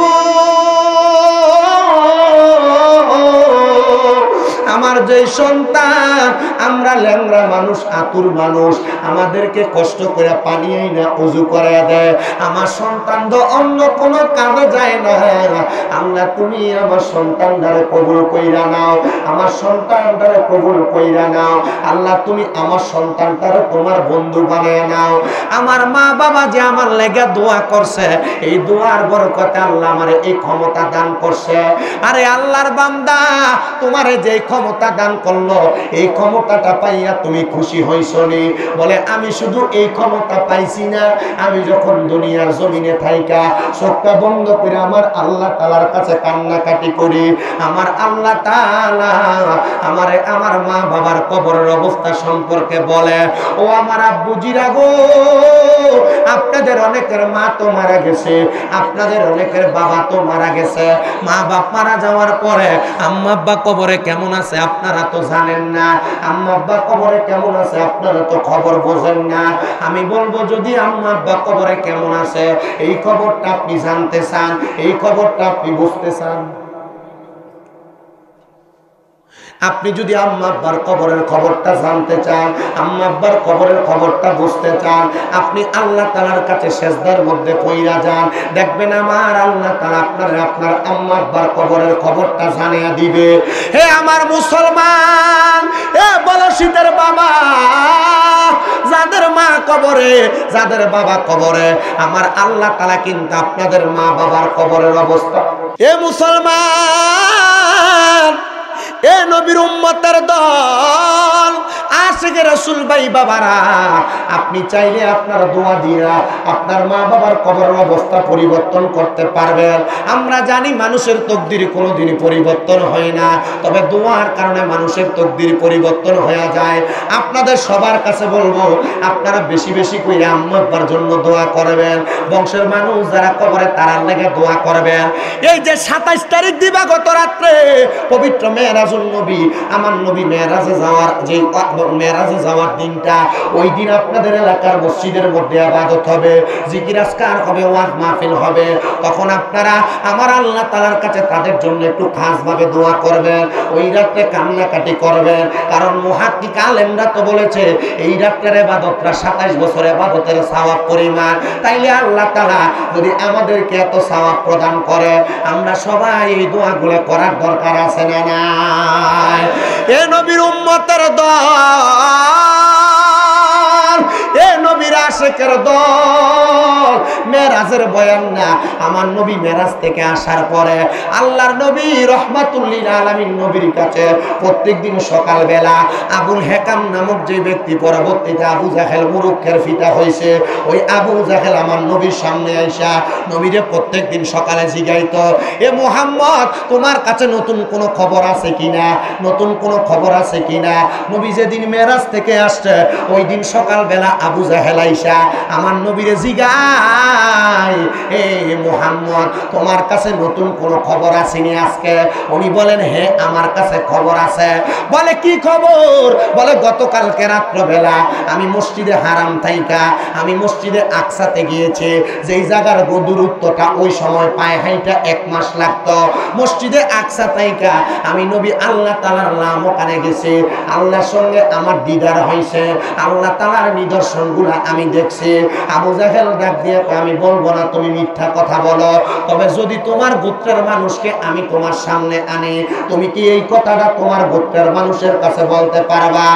আমার যে সন্তান, আমরা ল্যাংড়া মানুষ, আতুর মানুষ, আমাদেরকে কষ্ট করে পানি না উজু করে দেয়, আমার সন্তান তো অন্য কোনো কাজে যায় না। আল্লাহ তুমি আমার সন্তানটারে কবুল কইরা নাও, আমার সন্তানটারে কবুল কইরা নাও। আল্লাহ তুমি আমার সন্তানটারে তোমার বন্ধু বানিয়ে নাও। আমার মা বাবা যে আমার লেগে দোয়া করছে, এই দোয়ার বরকতে আল্লাহ আমারে এই ক্ষমতা দান করছে। আরে আল্লাহর বান্দা, তোমারে যে ক্ষমতা দান করলো, এই ক্ষমতাটা পাইয়া তুমি খুশি হইছো নি? বলে আমি শুধু এই ক্ষমতা পাইছি না, আমি যখন দুনিয়ার জমিনে থাইকা চোখটা বন্ধ করে আমার আল্লাহ তাআলার কাছে কান্নাকাটি করি, আমার আল্লাহ তাআলা আমারে আমার মা বাবার কবরের অবস্থা সম্পর্কে বলে, ও আমার আব্বুজিরা গো, আপনাদের অনেকের মা তো মারা গেছে, আপনাদের অনেকের বাবা তো মারা গেছে। মা বাপ মারা যাওয়ার পরে আম্মা আব্বা কবরে কেমন আছে আপনারা তো জানেন না, আম্মা আব্বা কবরে কেমন আছে আপনারা তো খবর বোঝেন না। আমি বলবো, যদি আম্মা আব্বা কবরে কেমন আছে এই খবরটা আপনি জানতে চান, এই খবরটা আপনি বুঝতে চান, আপনি যদি আম্মা আব্বার কবরের খবরটা জানতে চান, আম্মা আব্বার কবরের খবরটা বুঝতে চান, আপনি আল্লাহ তাআলার কাছে সিজদার মধ্যে পইরা যান, দেখবেন আমার আল্লাহ তাআলা আপনার আম্মা আব্বার কবরের খবরটা জানিয়ে দিবে। হে আমার মুসলমান, এ বলশীদের বাবা, যাদের মা কবরে, যাদের বাবা কবরে, আমার আল্লাহ তাআলা কিন্তু আপনাদের মা বাবার কবরের অবস্থা। এ মুসলমান, এ নবীর উম্মতের দল, আশিক রাসূল ভাই বাবারা, আপনি চাইলে আপনার দোয়া দিয়া আপনার মা বাবার কবরের অবস্থা পরিবর্তন করতে পারবেন। আমরা জানি মানুষের তকদির কোনোদিনই পরিবর্তন হয় না, তবে দোয়ার কারণে মানুষের তকদির পরিবর্তন হয়ে যায়। আপনাদের সবার কাছে বলবো, আপনারা বেশি বেশি করে আম্মা আব্বার জন্য দোয়া করবেন, বংশের মানুষ যারা কবরে তারার লেগে দোয়া করবেন। এই যে 27 তারিখ দিবাগত রাত্রে পবিত্র মেরাজুন নবী, আমার নবী মেরাজে যাওয়ার যে মেরাজে যাওয়ার দিনটা, ওই দিন আপনাদের এলাকার মসজিদের মধ্যে ইবাদত হবে, জিকির আজকার হবে, ওয়াজ মাহফিল হবে। তখন আপনারা আমার আল্লাহ তাআলার কাছে তাদের জন্য একটু খাসভাবে দোয়া করবেন, ওই রাতে কান্নাকাটি করবেন, কারণ মুহাক্কিক আলেমরা তো বলেছে এই রাতের ইবাদতটা 27 বছর ইবাদতের সওয়াব পরিমাণ। তাইলে আল্লাহ তাআলা যদি আমাদেরকে এত সওয়াব প্রদান করে, আমরা সবাই এই দোয়াগুলো করার দরকার আছে না নাই? এ নবীর উম্মতের দল, এ নবীর আশিকের দল, মেরাজের বয়ান না, আমার নবী মেরাজ থেকে আসার পরে আল্লাহর নবী রাহমাতুল লিল আলামিন নবীর কাছে প্রত্যেকদিন সকালবেলা আবুল হেকাম নামক যে ব্যক্তি পরবর্তীতে আবু জাহেল মুরুক্ষের ফিতা হয়েছে, ওই আবু জাহেল আমার নবীর সামনে আইসা নবীরে প্রত্যেকদিন সকালে জিগাইতো, এ মুহাম্মদ, তোমার কাছে নতুন কোনো খবর আছে কিনা, নতুন কোনো খবর আছে কিনা? নবী যেদিন মেরাজ থেকে আসছে ওই দিন সকালবেলা আবু জাহেল আইসা আমার নবীরে জিগায়, এ মুহাম্মদ, তোমার কাছে নতুন কোনো খবর আসেনি আজকে? উনি বলেন, হ্যাঁ আমার কাছে খবর আছে। বলে কি খবর? বলে গতকালকে রাত্রবেলা আমি মসজিদে হারাম থাইকা আমি মসজিদে আকসাতে গিয়েছি, যেই জায়গার দূরত্বটা ওই সময় পায়ে হাইটা 1 মাস লাগতো, মসজিদে আকসা থাইকা আমি নবী আল্লাহ তাআলার নাম ওখানে গেছি, আল্লাহর সঙ্গে আমার দিদার হয়েছে, আল্লাহ তাআলার নিদর্শনগুলা আমি দেখছি। আবু জাহেল ডাক দিয়ে, আমি বলবো না তুমি মিথ্যা কথা বলো, তবে যদি তোমার গোত্রের মানুষকে আমি তোমার সামনে আনি, তুমি কি এই কথাটা তোমার গোত্রের মানুষের কাছে বলতে পারবা?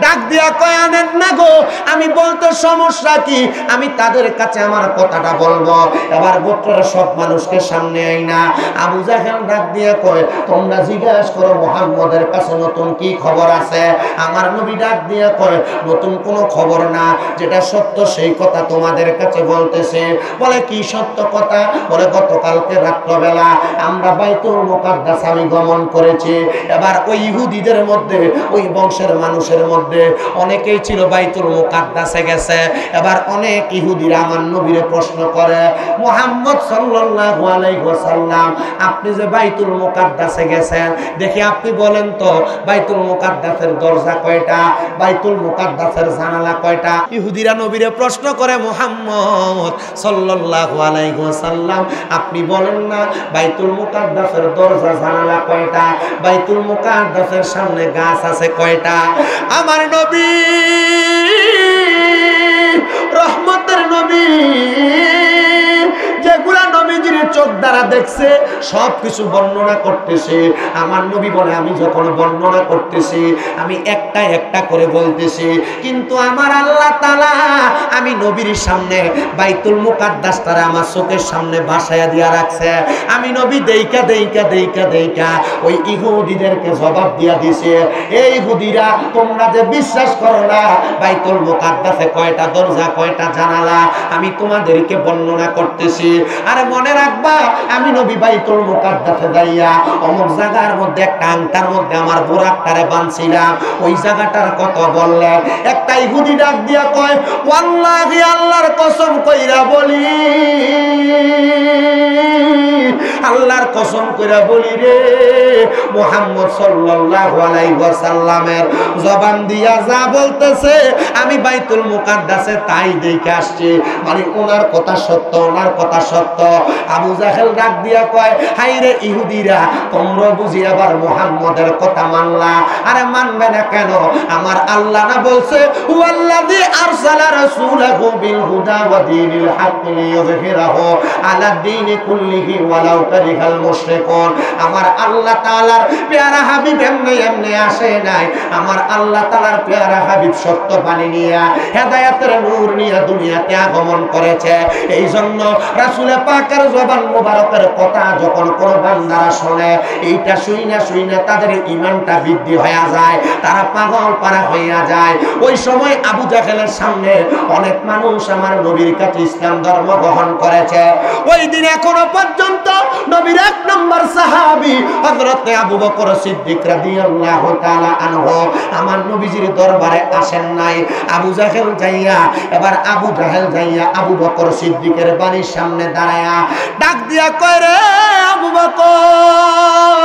ডাক দিয়া কয়, আনেন না গো, আমি বলতে সমস্যা কি, আমি তাদের কাছে আমার কথাটা বলবো। এবার গোত্রের সব মানুষকে সামনে আই না, আবু জাহেল ডাক দিয়ে কয়, তোমরা জিজ্ঞাসা করো মুহাম্মদের কাছে নতুন কি খবর আছে? আমার নবী ডাক দিয়ে কয়, নতুন কোনো খবর না, যেটা সত্য সেই কথা তোমাদের কাছে বলতেছে। বলে কি সত্য কথা? বলে গতকালকে রাত্রবেলা আমরা বাইতুল মুকাদ্দাস আমি গমন করেছি। এবার ওই ইহুদিদের মধ্যে, ওই বংশের মানুষের মধ্যে অনেকেই ছিল বাইতুল মুকাদ্দাসে গেছে। এবার অনেক ইহুদিরা আমার নবীরে প্রশ্ন করে, মুহাম্মদ সাল্লাল্লাহু আলাইহি ওয়াসাল্লাম, আপনি যে বাইতুল মুকাদ্দাসে গেছেন, দেখি আপনি বলেন তো বাইতুল মুকাদ্দাসের দরজা কয়টা, বাইতুল মুকাদ্দাসের জানালা কয়টা? ইহুদিরা নবীরে প্রশ্ন করে, মুহাম্মদ সাল্লাল্লাহু আলাইহি ওয়াসাল্লাম আপনি বলেন না বাইতুল মুকাদ্দাসের দরজা জানালা কয়টা, বাইতুল মুকাদ্দাসের সামনে গাছ আছে কয়টা? আমার নবী রহমতের নবী যেগুলা নবীজির চোখ দ্বারা দেখছে সব কিছু বর্ণনা করতেছে। আমার নবী বলে আমি যখন বর্ণনা করতেছি আমি একটা একটা করে বলতেছি, কিন্তু আমার আল্লাহ তাআলা আমি নবীর সামনে বাইতুল মুকাদ্দাস তারা আমার চোখের সামনে বাসায়া দিয়া রাখছে। আমি নবী দেইকা দেইকা দেইকা দেইকা ওই ইহুদিদেরকে জবাব দিয়া দিছে, এই ইহুদিরা তোমরা যে বিশ্বাস করো না বাইতুল মুকাদ্দাসে কয়টা দরজা কয়টা জানালা, আমি তোমাদেরকে বর্ণনা করতেছি। আরে মনে রাখবা আমি নবী বাইতুল মুকাদ্দাসে যাইয়া অমুক জায়গার মধ্যে একটা আংটার মধ্যে আমার বোরাকটারে বাঁধছিলাম, ওই জায়গাটার কথা বললে একটা ইহুদি ডাক দিয়া কয়, ওয়াল্লাহি আল্লাহর কসম কইরা বলি, আল্লাহর কসম কইরা বলি রে, মুহাম্মদ সাল্লাল্লাহু আলাইহি ওয়াসাল্লামের জবান দিয়া যা বলতেছে আমি বাইতুল মুকাদ্দাসে তাই দেখে আসছি, মানে ওনার কথা সত্য, ওনার কথা সত্য। আবু জাহেল ডাক দিয়া কয়, হাই রে ইহুদিরা তোমরা বুঝি আবার মুহাম্মদের কথা মানলা? আরে মানবে না কেন? আমার আল্লাহ না বলছে ওয়াল্লাযী আরসালা রাসূলাহু বিল হুদা ওয়া দীনিল হক লিইয়ুযহিরাহু আলা দীনি কুল্লিহি ওয়ালাউ কারিহাল মুশরিকুন। আমার আল্লাহ তাআলার পেয়ারা হাবিব এমনি এমনি আসে নাই, আমার আল্লাহ তাআলার পেয়ারা হাবিব সত্য বাণী নিয়ে হেদায়েতের নূর নিয়ে দুনিয়াতে আগমন করেছে। এই জন্য রাসূল পাকের জবান মুবারকের কথা যখন কোন বান্দারা শুনে এইটা শুইনা তাদের ঈমানটা বৃদ্ধি হয়ে যায়, তারা পাগল পারা হইয়া যায়। ওই সময় আবু জাহেলের সামনে অনেক মানুষ আমার নবীর কাছে ইসলাম ধর্ম গ্রহণ করেছে। ওই দিন এখনো পর্যন্ত নবীর এক নম্বর সাহাবী হযরত আবু বকর সিদ্দিক রাদিয়াল্লাহু তাআলা আনহু আমার নবীজির দরবারে আসেন নাই। আবু জাহেল যাইয়া এবার আবু জাহেল যাইয়া আবু বকর সিদ্দিকের বাড়ির সামনে দাঁড়ায়া ডাক দিয়া কয়, রে আবু বকর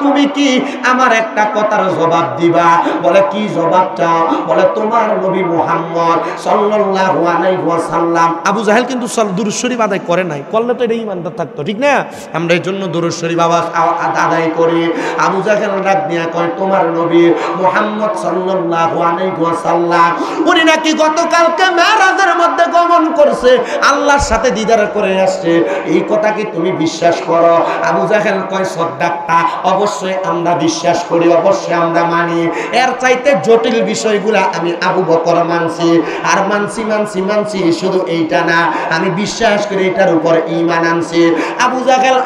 তুমি কি আমার একটা কথার জবাব দিবা? বলে কি জবাব চাও? বলে তোমার নবী মুহাম্মদ সাল্লাল্লাহু আলাইহি ওয়াসাল্লাম। আবু জাহেল কিন্তু দুরূদ শরীফ আদায় করে নাই, করলে তো এটা ঈমানদার থাকতো, ঠিক না? আমরা এই জন্য দুরূদ শরীফ আদায় করি। আবু জাহেল ডাক দিয়া কয়, তোমার নবী মুহাম্মদ সাল্লাল্লাহু আলাইহি ওয়াসাল্লাম উনি নাকি গতকালকে মেরাজের মধ্যে গমন করছে, আল্লাহর সাথে দিদার করে আসছে, এই কথা কি তুমি বিশ্বাস করো? আবু জাহেল কয়, সদ্দাক্তা অবশ্যই আমরা বিশ্বাস করি, অবশ্যই আমরা মানি। এর চাইতে জটিল বিষয়গুলা আমি আবু বকর মানছি, আর মানছি শুধু এইটা না, আমি বিশ্বাস করি এটার উপর ঈমান আনছি। আবু জাহেল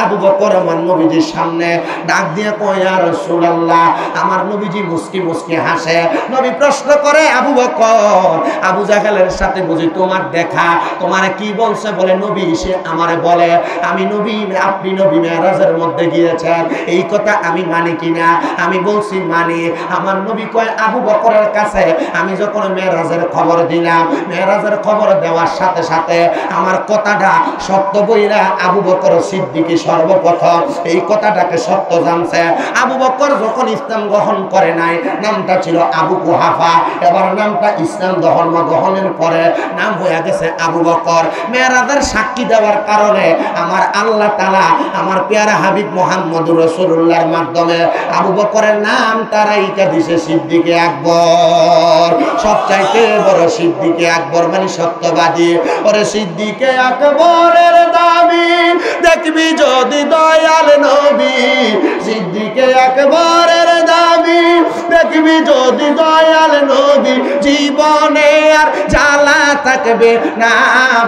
আবু বকর আমার নবীজির সামনে ডাক দিয়ে কয়, ইয়া রাসূলুল্লাহ। আমার নবীজি মুস্কি মুস্কি হাসে। নবী প্রশ্ন করে, আবু বকর আবু জাহেলের সাথে বুঝি তোমার দেখা, তোমার কি বলছে? বলে নবী সে আমারে বলে আমি নবী, আপনি নবী মেরাজের মধ্যে গিয়েছেন, এই কথা আমি মানি কিনা? আমি বলছি মানি। আমার নবী কয়, আবু বকরের কাছে আমি যখন মেরাজের খবর দিলাম, মেরাজের খবর দেওয়ার সাথে সাথে আমার কথাটা সত্য বইলা আবু বকর সিদ্দিকী সর্বপ্রথম এই কথাটাকে সত্য জানছে। আবু বকর যখন ইসলাম গ্রহণ করে নাই নামটা ছিল আবু কুহাফা, এবার নামটা ইসলাম ধর্ম গ্রহণের পরে নাম হয়ে গেছে আবু বকর। মেরাজের সাক্ষী দেওয়ার কারণে আমার আল্লাহ তাআলা আমার পেয়ারা হাবিব মুহাম্মদুর রাসূলুল্লাহর মাধ্যমে আবু বকরের নাম তারাইকা দিছে সিদ্দিকে আকবর। সবচাইতে বড় সিদ্দিকে আকবর মানে সত্যবাদী। ওরে সিদ্দিকে আকবরের দাবি দেখবি যদি দয়াল নবী, সিদ্দিকে আকবরের দাবি দেখবি যদি দয়াল নবী, জীবনে আর জ্বালা থাকবে না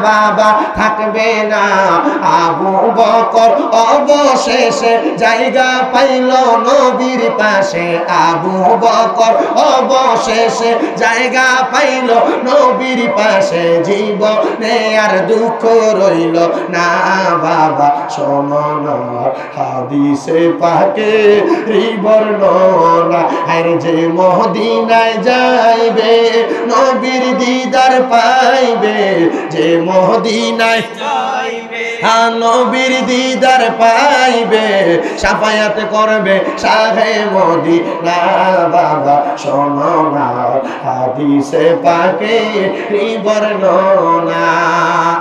বাবা, থাকবে না। আবু বকর অবশেষে জায়গা পাইল নবীর পাশে, আবু বকর অবশেষে জায়গা পাইল নবীর পাশে, জীবনে আর দুঃখ রইল না বাবা। শোনো না হাদিসে পাকে বর্ণনা, আর যে মদিনায় যাইবে নবীর দিদার পাইবে, যে মদিনায় যাইবে নবীর দিদার পাইবে শাফায়াত করবে শাহে মদিনা বাবা শোনো না হাদিসে পাকে বর্ণনা।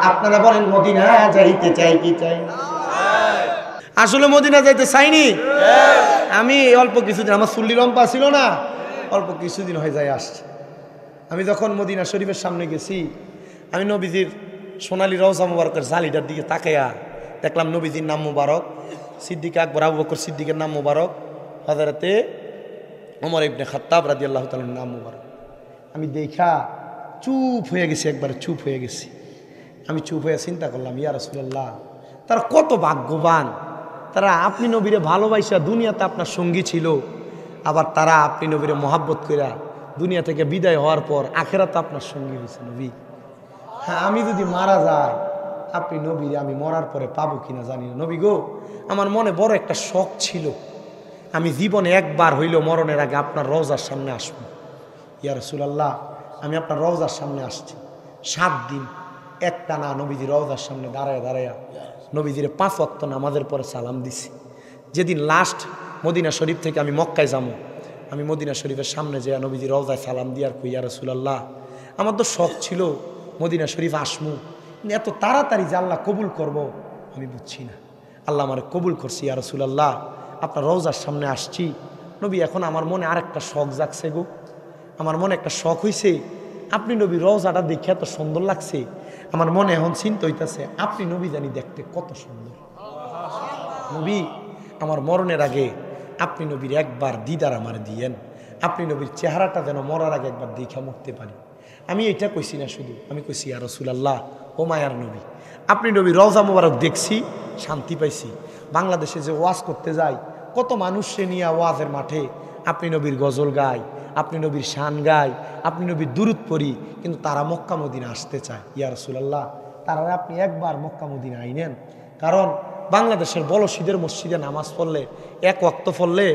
আপনারা বলেন মদিনা যাইতে চাই কি চাই না? আসলে মদিনা যাইতে চাইনি। আমি অল্প কিছুদিন, আমার চুল্লি লম্বা ছিল না, অল্প কিছুদিন হয়ে যায় আসছে। আমি যখন মদিনা শরীফের সামনে গেছি, আমি নবীজির সোনালী রওজা মুবারকের জালিটার দিকে তাকাইয়া দেখলাম নবীজির নাম মুবারক, সিদ্দিক আকবর আবু বকর সিদ্দিকের নাম মুবারক, হযরতে ওমর ইবনে খাত্তাব রাদিয়াল্লাহু তাআলার নাম মুবারক। আমি দেখা চুপ হয়ে গেছি, একবারে চুপ হয়ে গেছি। আমি চুপ হয়ে চিন্তা করলাম, ইয়া রাসূলুল্লাহ, তারা কত ভাগ্যবান, তারা আপনি নবীরে ভালোবাসা দুনিয়াতে আপনার সঙ্গী ছিল, আবার তারা আপনি নবীরে মহাব্বত কইরা দুনিয়া থেকে বিদায় হওয়ার পর আখেরাতে আপনার সঙ্গী হয়েছে নবী। হ্যাঁ, আমি যদি মারা যাই আপনি নবীরে আমি মরার পরে পাবো কিনা জানি না। নবী গো, আমার মনে বড় একটা শখ ছিল, আমি জীবনে একবার হইলেও মরণের আগে আপনার রওজার সামনে আসবো। ইয়া রাসূলুল্লাহ, আমি আপনার রওজার সামনে আসছি। 7 দিন একটানা নবীজি রওজার সামনে দাঁড়ায় দাঁড়ায়া নবীজিরে 5 ওয়াক্ত নামাজের পরে সালাম দিছি। যেদিন লাস্ট মদিনা শরীফ থেকে আমি মক্কায় যাবো, আমি মদিনা শরীফের সামনে যেয়ে নবীজি রওজায় সালাম দিয়ার কই, ইয়া রাসূলুল্লাহ, আমার তো শখ ছিল মদিনা শরীফ আসমু, এত তাড়াতাড়ি যে আল্লাহ কবুল করব আমি বুঝছি না। আল্লাহ আমার কবুল করছি। ইয়া রাসূলুল্লাহ, আপনার রওজার সামনে আসছি নবী, এখন আমার মনে আরেকটা শখ জাগছে গো, আমার মনে একটা শখ হইছে, আপনি নবী রওজাটা দেখে এত সুন্দর লাগছে, আমার মনে এখন চিন্তা হইতেছে আপনি নবী জানি দেখতে কত সুন্দর। নবী, আমার মরণের আগে আপনি নবীর একবার দিদার আমার দিয়েন, আপনি নবীর চেহারাটা যেন মরার আগে একবার দেখে মরতে পারি। আমি এটা কইছি না শুধু, আমি কইছি ইয়া রাসূলুল্লাহ, ও মায়ার নবী, আপনি নবী রওজা মুবারক দেখছি, শান্তি পাইছি। বাংলাদেশে যে ওয়াজ করতে যাই, কত মানুষকে নিয়ে ওয়াজের মাঠে আপনি নবীর গজল গায়, আপনি নবীর শান গায়, আপনি নবীর দুরূদ পড়ি, কিন্তু তারা মক্কা মদিনা আসতে চায়। ইয়া রাসূলুল্লাহ, তারা আপনি একবার মক্কা মদিনা আইনেন, কারণ বাংলাদেশের বলশীদের মসজিদে নামাজ পড়লে 1 ওয়াক্ত পড়লে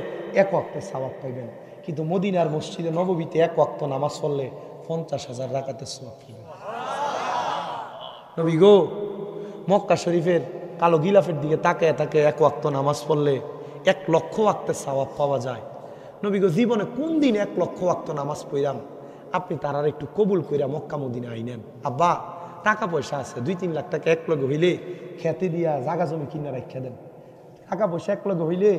1 ওয়াক্তের সওয়াব পাইবেন, কিন্তু মদিনার মসজিদে নববীতে 1 ওয়াক্ত নামাজ পড়লে 50,000 রাকাতের সওয়াব পাইবেন। নবী গো, মক্কা শরীফের কালো গিলাফের দিকে তাকায় তাকে 1 ওয়াক্ত নামাজ পড়লে 1 লক্ষ ওয়াক্তের সওয়াব পাওয়া যায়। নবী গো, জীবনে কোন দিন 1 লক্ষ ওয়াক্ত নামাজ পড়লাম, আপনি তারার একটু কবুল কইরা মক্কা মদিনা আইনেন। আব্বা, টাকা পয়সা আছে 2-3 লাখ টাকা এক লগে হইলে খেতে দিয়া জাগা জমি কিনে রাখা দেন, টাকা পয়সা এক লগে হইলে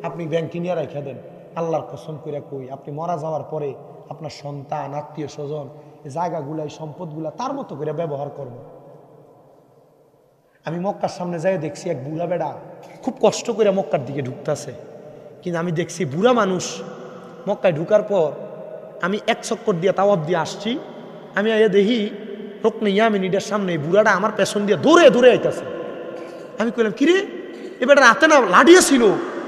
আপনি ব্যাংক কিনে রাখা দেন। আল্লাহর কসম কইরা কই, আপনি মারা যাওয়ার পরে আপনার সন্তান, আত্মীয় স্বজন এই জায়গাগুলা, এই সম্পদগুলা তার মতো করে ব্যবহার করব। আমি মক্কার সামনে যাই দেখছি এক বুড়া বেড়া খুব কষ্ট করে মক্কার দিকে ঢুকতেছে, কিন্তু আমি দেখছি বুড়া মানুষ মক্কায় ঢুকার পর আমি 1 চক্কর দিয়ে তাওয়াব দিয়ে আসছি, আমি আইয়া দেখি রুকনে ইয়ামিনীটার সামনে বুড়াটা আমার পেছন দিয়ে দৌড়ে দৌড়ে আইতাছে। আমি কইলাম, কিরে, এবার রাতে না লাঠিয়ে ছিল,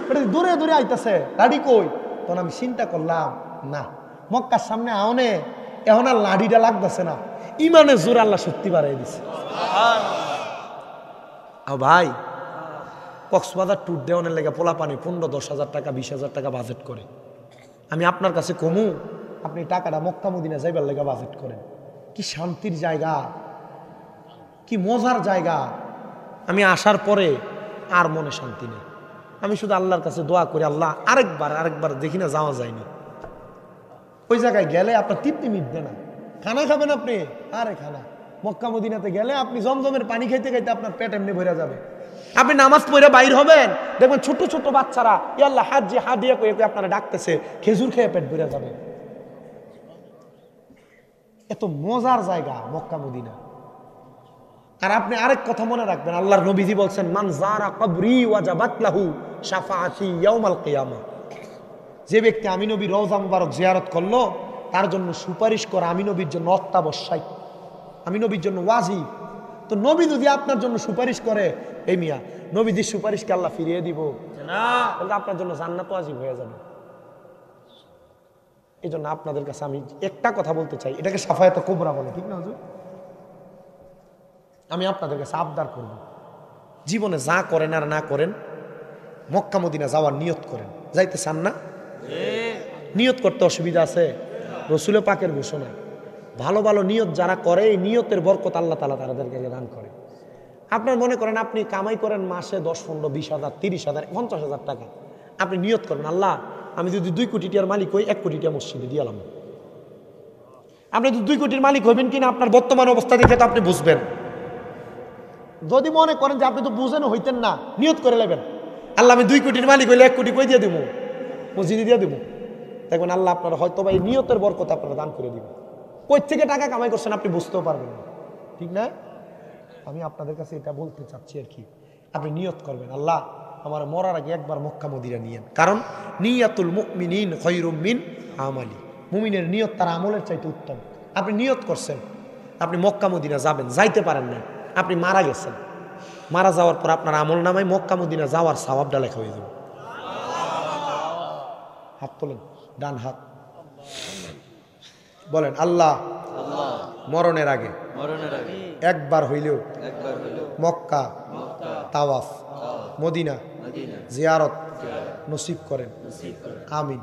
এটা দৌড়ে দৌড়ে আইতাছে, লাঠি কই? তখন আমি চিন্তা করলাম, না, মক্কার সামনে আওনে এখন আর লাঠিটা লাগতেছে না, ইমানের জোর আল্লাহ সত্যি বাড়াই দিছে। ভাই, কক্সবাজার ট্যুর দেওয়ানের লেগে পোলা পানি 15-10,000 টাকা 20,000 টাকা বাজেট করে। আমি আপনার কাছে কমু, আপনি টাকাটা মক্কা মদিনা যাইবার লেগে বাজেট করেন। কি শান্তির জায়গা, কি মজার জায়গা। আমি আসার পরে আর মনে শান্তি নেই। আমি শুধু আল্লাহর কাছে দোয়া করি, আল্লাহ আরেকবার দেখি না যাওয়া যায়নি। ওই জায়গায় গেলে আপনার তৃপ্তি মিটবে না। খানা খাবেন আপনি, আরে খানা মক্কা মদিনাতে গেলে আপনি জমজমের পানি খাইতে খাইতে আপনার পেট এমনি ভরে যাবে। আপনি নামাজ পড়ে বাইর হবেন, দেখবেন ছোট ছোট বাচ্চারা আল্লাহ হাত দিয়ে কয়ে আপনারা ডাকতেছে, খেজুর খেয়ে পেট ভরে যাবে। এত মজার জায়গা মক্কা মদিনা। আর আপনি আরেক কথা মনে রাখবেন, আল্লাহর নবীজি বলছেন, মান যারা কবরি ওয়াজাবাত লাহু শাফাআতি ইয়াউমাল কিয়ামা। যে ব্যক্তি আমি নবীর রওজা মুবারক জিয়ারত করলো, তার জন্য সুপারিশ করা আমি নবীর জন্য অত্যাবশ্যক, আমি নবীর জন্য ওয়াজিব। তো নবী যদি আপনার জন্য সুপারিশ করে, এই মিয়া নবীজির সুপারিশকে আল্লাহ ফিরিয়ে দিব না, তাহলে আপনার জন্য জান্নাত ওয়াজিব হয়ে যাবে। এই জন্য আপনাদের কাছে আমি একটা কথা বলতে চাই, এটাকে সাফায়াত কুবরা বলে, ঠিক না হুজুর? আমি আপনাদের কাছে আবদার করব, জীবনে যা করেন আর না করেন মক্কা মদিনা যাওয়ার নিয়ত করেন। যাইতে চান না? নিয়ত করতে অসুবিধা আছে? রসুল পাকের ঘোষণা, ভালো ভালো নিয়ত যারা করে এই নিয়তের বরকত আল্লাহ তাআলা তাদেরকে দান করে। আপনার মনে করেন আপনি কামাই করেন মাসে 10, 15, 20,000, 30,000, 50,000 টাকা। আপনি নিয়ত করেন, আল্লাহ আমি যদি 2 কোটি টাকার মালিক হই, 1 কোটি টাকা মসজিদে দিয়ালাম। আপনি যদি 2 কোটির মালিক হবেন কিনা আপনার বর্তমান অবস্থা দেখে তো আপনি বুঝবেন। যদি মনে করেন যে আপনি তো বুঝেন হইতেন না, নিয়ত করে নেবেন, আল্লাহ আমি 2 কোটির মালিক হইলে 1 কোটি কই দিয়ে দেবো, মসজিদে দিয়ে দেবো। দেখবেন আল্লাহ আপনার হয়তো বা এই নিয়তের বরকত আপনারা দান করে দিবেন। কই থেকে টাকা কামাই করছেন আপনি বুঝতেও পারবেন না, ঠিক না? আমি আপনাদের কাছে এটা বলতে চাচ্ছি আর কি, আপনি নিয়ত করবেন আল্লাহ আমার মরার আগে একবার মক্কা মদিনা নিয়েন। কারণ নিয়াতুল মুমিনিন খায়রুম মিন আমালি, মুমিনের নিয়ত তার আমলের চাইতে উত্তম। আপনি নিয়ত করছেন আপনি মক্কা মদিনা যাবেন, যাইতে পারেন না, আপনি মারা গেছেন, মারা যাওয়ার পর আপনার আমল নামায় মক্কা মদিনা যাওয়ার সওয়াবটা লেখা হয়ে যাবে। হাত তোলেন, ডান হাত, বলেন আল্লাহ মরণের আগে একবার হইলেও মক্কা তাওয়াফ মদিনা জিয়ারত নসিব করেন, আমিন।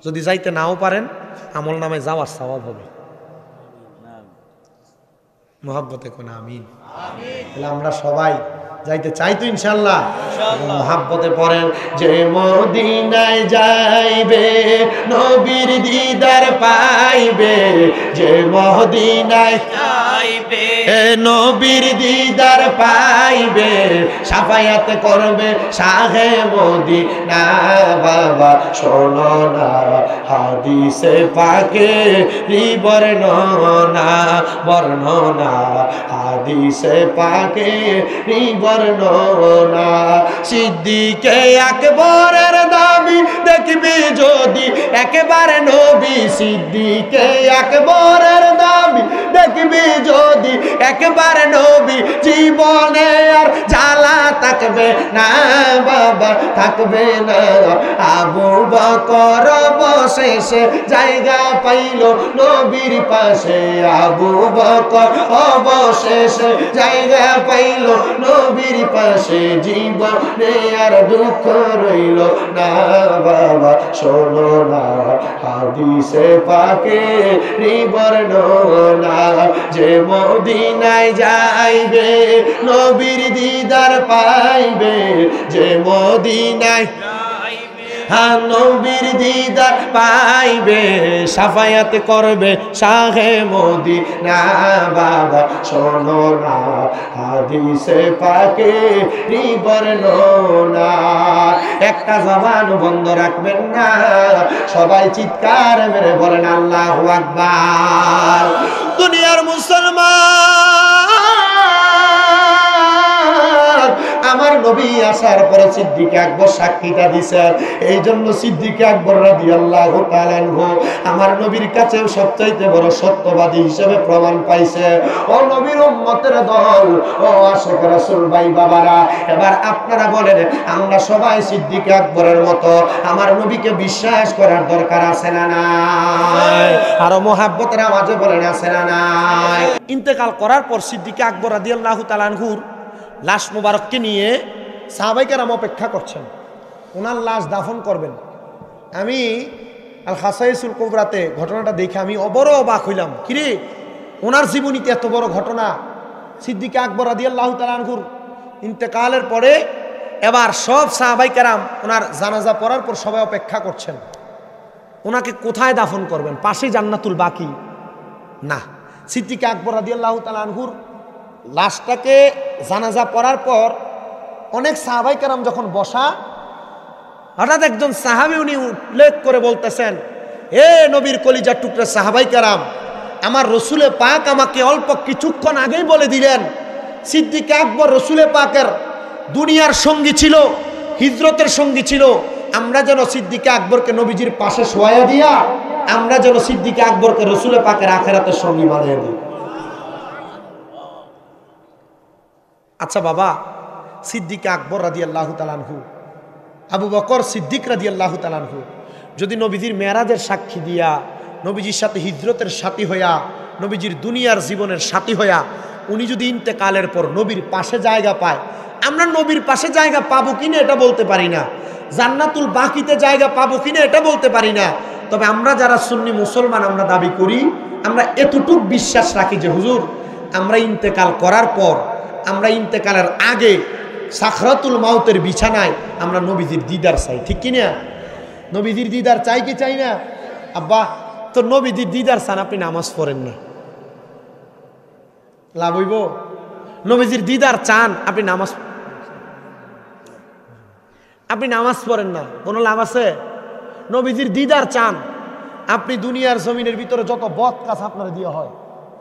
যদি যাইতে নাও পারেন আমল নামে যাওয়ার সওয়াব হবে। মোহাব্বতে কোন আমিন। তাহলে আমরা সবাই যাইতে চাই তো ইনশাআল্লাহ। মোহাব্বতে পড়েন, যে মদিনায় যাইবে নবীর দিদার পাইবে, যে মদিনায় যাইবে নবীর দিদার পাইবে, শাফায়াত করবে শাহে মদিনা। বাবা শোনো না হাদিসে পাকে বর্ণনা, বর্ণনা হাদিসে পাকে বর্ণনা। সিদ্দিকে আকবরের দাবি দেখবি যদি একেবারে নবী, সিদ্দিকে আকবরের দাবি দেখবি যদি একেবারে নবী, জীবনে আর জ্বালা থাকবে না বাবা, থাকবে না। আবু বকর অবশেষে জায়গা পাইল নবীর পাশে, আবু বকর অবশেষে জায়গা পাইল নবীর পাশে, জীবনে আর দুঃখ রইল না বাবা। শোনো না হাদিসে পাকে বর্ণনা, যে মদিনায় যাইবে নবীর দিদার পাইবে, যে মদিনায় নবীর দিদার পাইবে, শাফায়াত করবে শাহে মদিনা। বাবা শোনো না হাদিসে পাকে বর্ণনা। একটা জবান বন্ধ রাখবেন না, সবাই চিৎকার মেরে বলেন আল্লাহু আকবার। দুনিয়ার মুসলমান, আমার নবী আসার পরে সিদ্দিক আকবর সাক্ষীটা দিছেন, এই জন্য সিদ্দিক আকবর রাদিয়াল্লাহু তাআলা আনহু আমার নবীর কাছে সবচাইতে বড় সত্যবাদী হিসেবে প্রমাণ পাইছে। ও নবীর উম্মতের দল, ও আশিক রাসূল ভাই বাবারা, এবার আপনারা বলেন আমরা সবাই সিদ্দিক আকবরের মতো আমার নবীকে বিশ্বাস করার দরকার আছে না নাই? আরো মোহাব্বতের আওয়াজে বলেন আছে না নাই? ইন্তেকাল করার পর সিদ্দিক আকবর রাদিয়াল্লাহু তাআলা আনহুর লাশ মুবারককে নিয়ে সাহাবায়ে কেরাম অপেক্ষা করছেন, ওনার লাশ দাফন করবেন। আমি আল খাসাইসুল কুবরাতে ঘটনাটা দেখে আমি বড় অবাক হইলাম, কিরে ওনার জীবনীতে এত বড় ঘটনা। সিদ্দিক আকবর রাদিয়াল্লাহু তাআলা আনহুর ইন্তেকালের পরে এবার সব সাহাবায়ে কেরাম ওনার জানাজা পড়ার পর সবাই অপেক্ষা করছেন, ওনাকে কোথায় দাফন করবেন? পাশে জান্নাতুল বাকি না, সিদ্দিক আকবর রাদিয়াল্লাহু তাআলা আনহুর লাশটাকে জানাজা পড়ার পর অনেক সাহাবায়ে কেরাম যখন বসা, হঠাৎ একজন সাহাবী উনি উল্লেখ করে বলতেছেন, এ নবীর কলিজার টুকরা সাহাবায়ে কেরাম, আমার রসুলে পাক আমাকে অল্প কিছুক্ষণ আগেই বলে দিলেন সিদ্দিক আকবর রসুলে পাকের দুনিয়ার সঙ্গী ছিল, হিজরতের সঙ্গী ছিল। আমরা যেন সিদ্দিক আকবরকে নবীজির পাশে শোয়া দিয়া আমরা যেন সিদ্দিক আকবরকে রসুলে পাকের আখিরাতের সঙ্গী বানিয়ে দিই। আচ্ছা বাবা, সিদ্দিক আকবর রাদিয়াল্লাহু তাআলা আনহু, আবু বকর সিদ্দিক রাদিয়াল্লাহু তাআলা আনহু যদি নবীজির মেরাজের সাক্ষী দিয়া, নবীজির সাথে হিজরতের সাথী হইয়া, নবীজির দুনিয়ার জীবনের সাথী হইয়া উনি যদি ইন্তেকালের পর নবীর পাশে জায়গা পায়, আমরা নবীর পাশে জায়গা পাবো কিনা এটা বলতে পারি না, জান্নাতুল বাকিতে জায়গা পাবো কিনা এটা বলতে পারি না। তবে আমরা যারা সুন্নি মুসলমান আমরা দাবি করি, আমরা এতটুকু বিশ্বাস রাখি যে হুজুর আমরা ইন্তেকাল করার পর, আমরা ইন্তেকালের আগে সাখরাতুল মাউতের বিছানায় আমরা নবীজির দিদার চাই, ঠিক কিনা? নবীজির দিদার চাই কি চাই না? আব্বা তো নবীজির দিদার চান, আপনি নামাজ পড়েন না, লাভ হইব? নবীজির দিদার চান, আপনি নামাজ পড়েন না, কোনো লাভ আছে? নবীজির দিদার চান, আপনি দুনিয়ার জমিনের ভিতরে যত বদ কাজ আপনার দিয়ে হয়,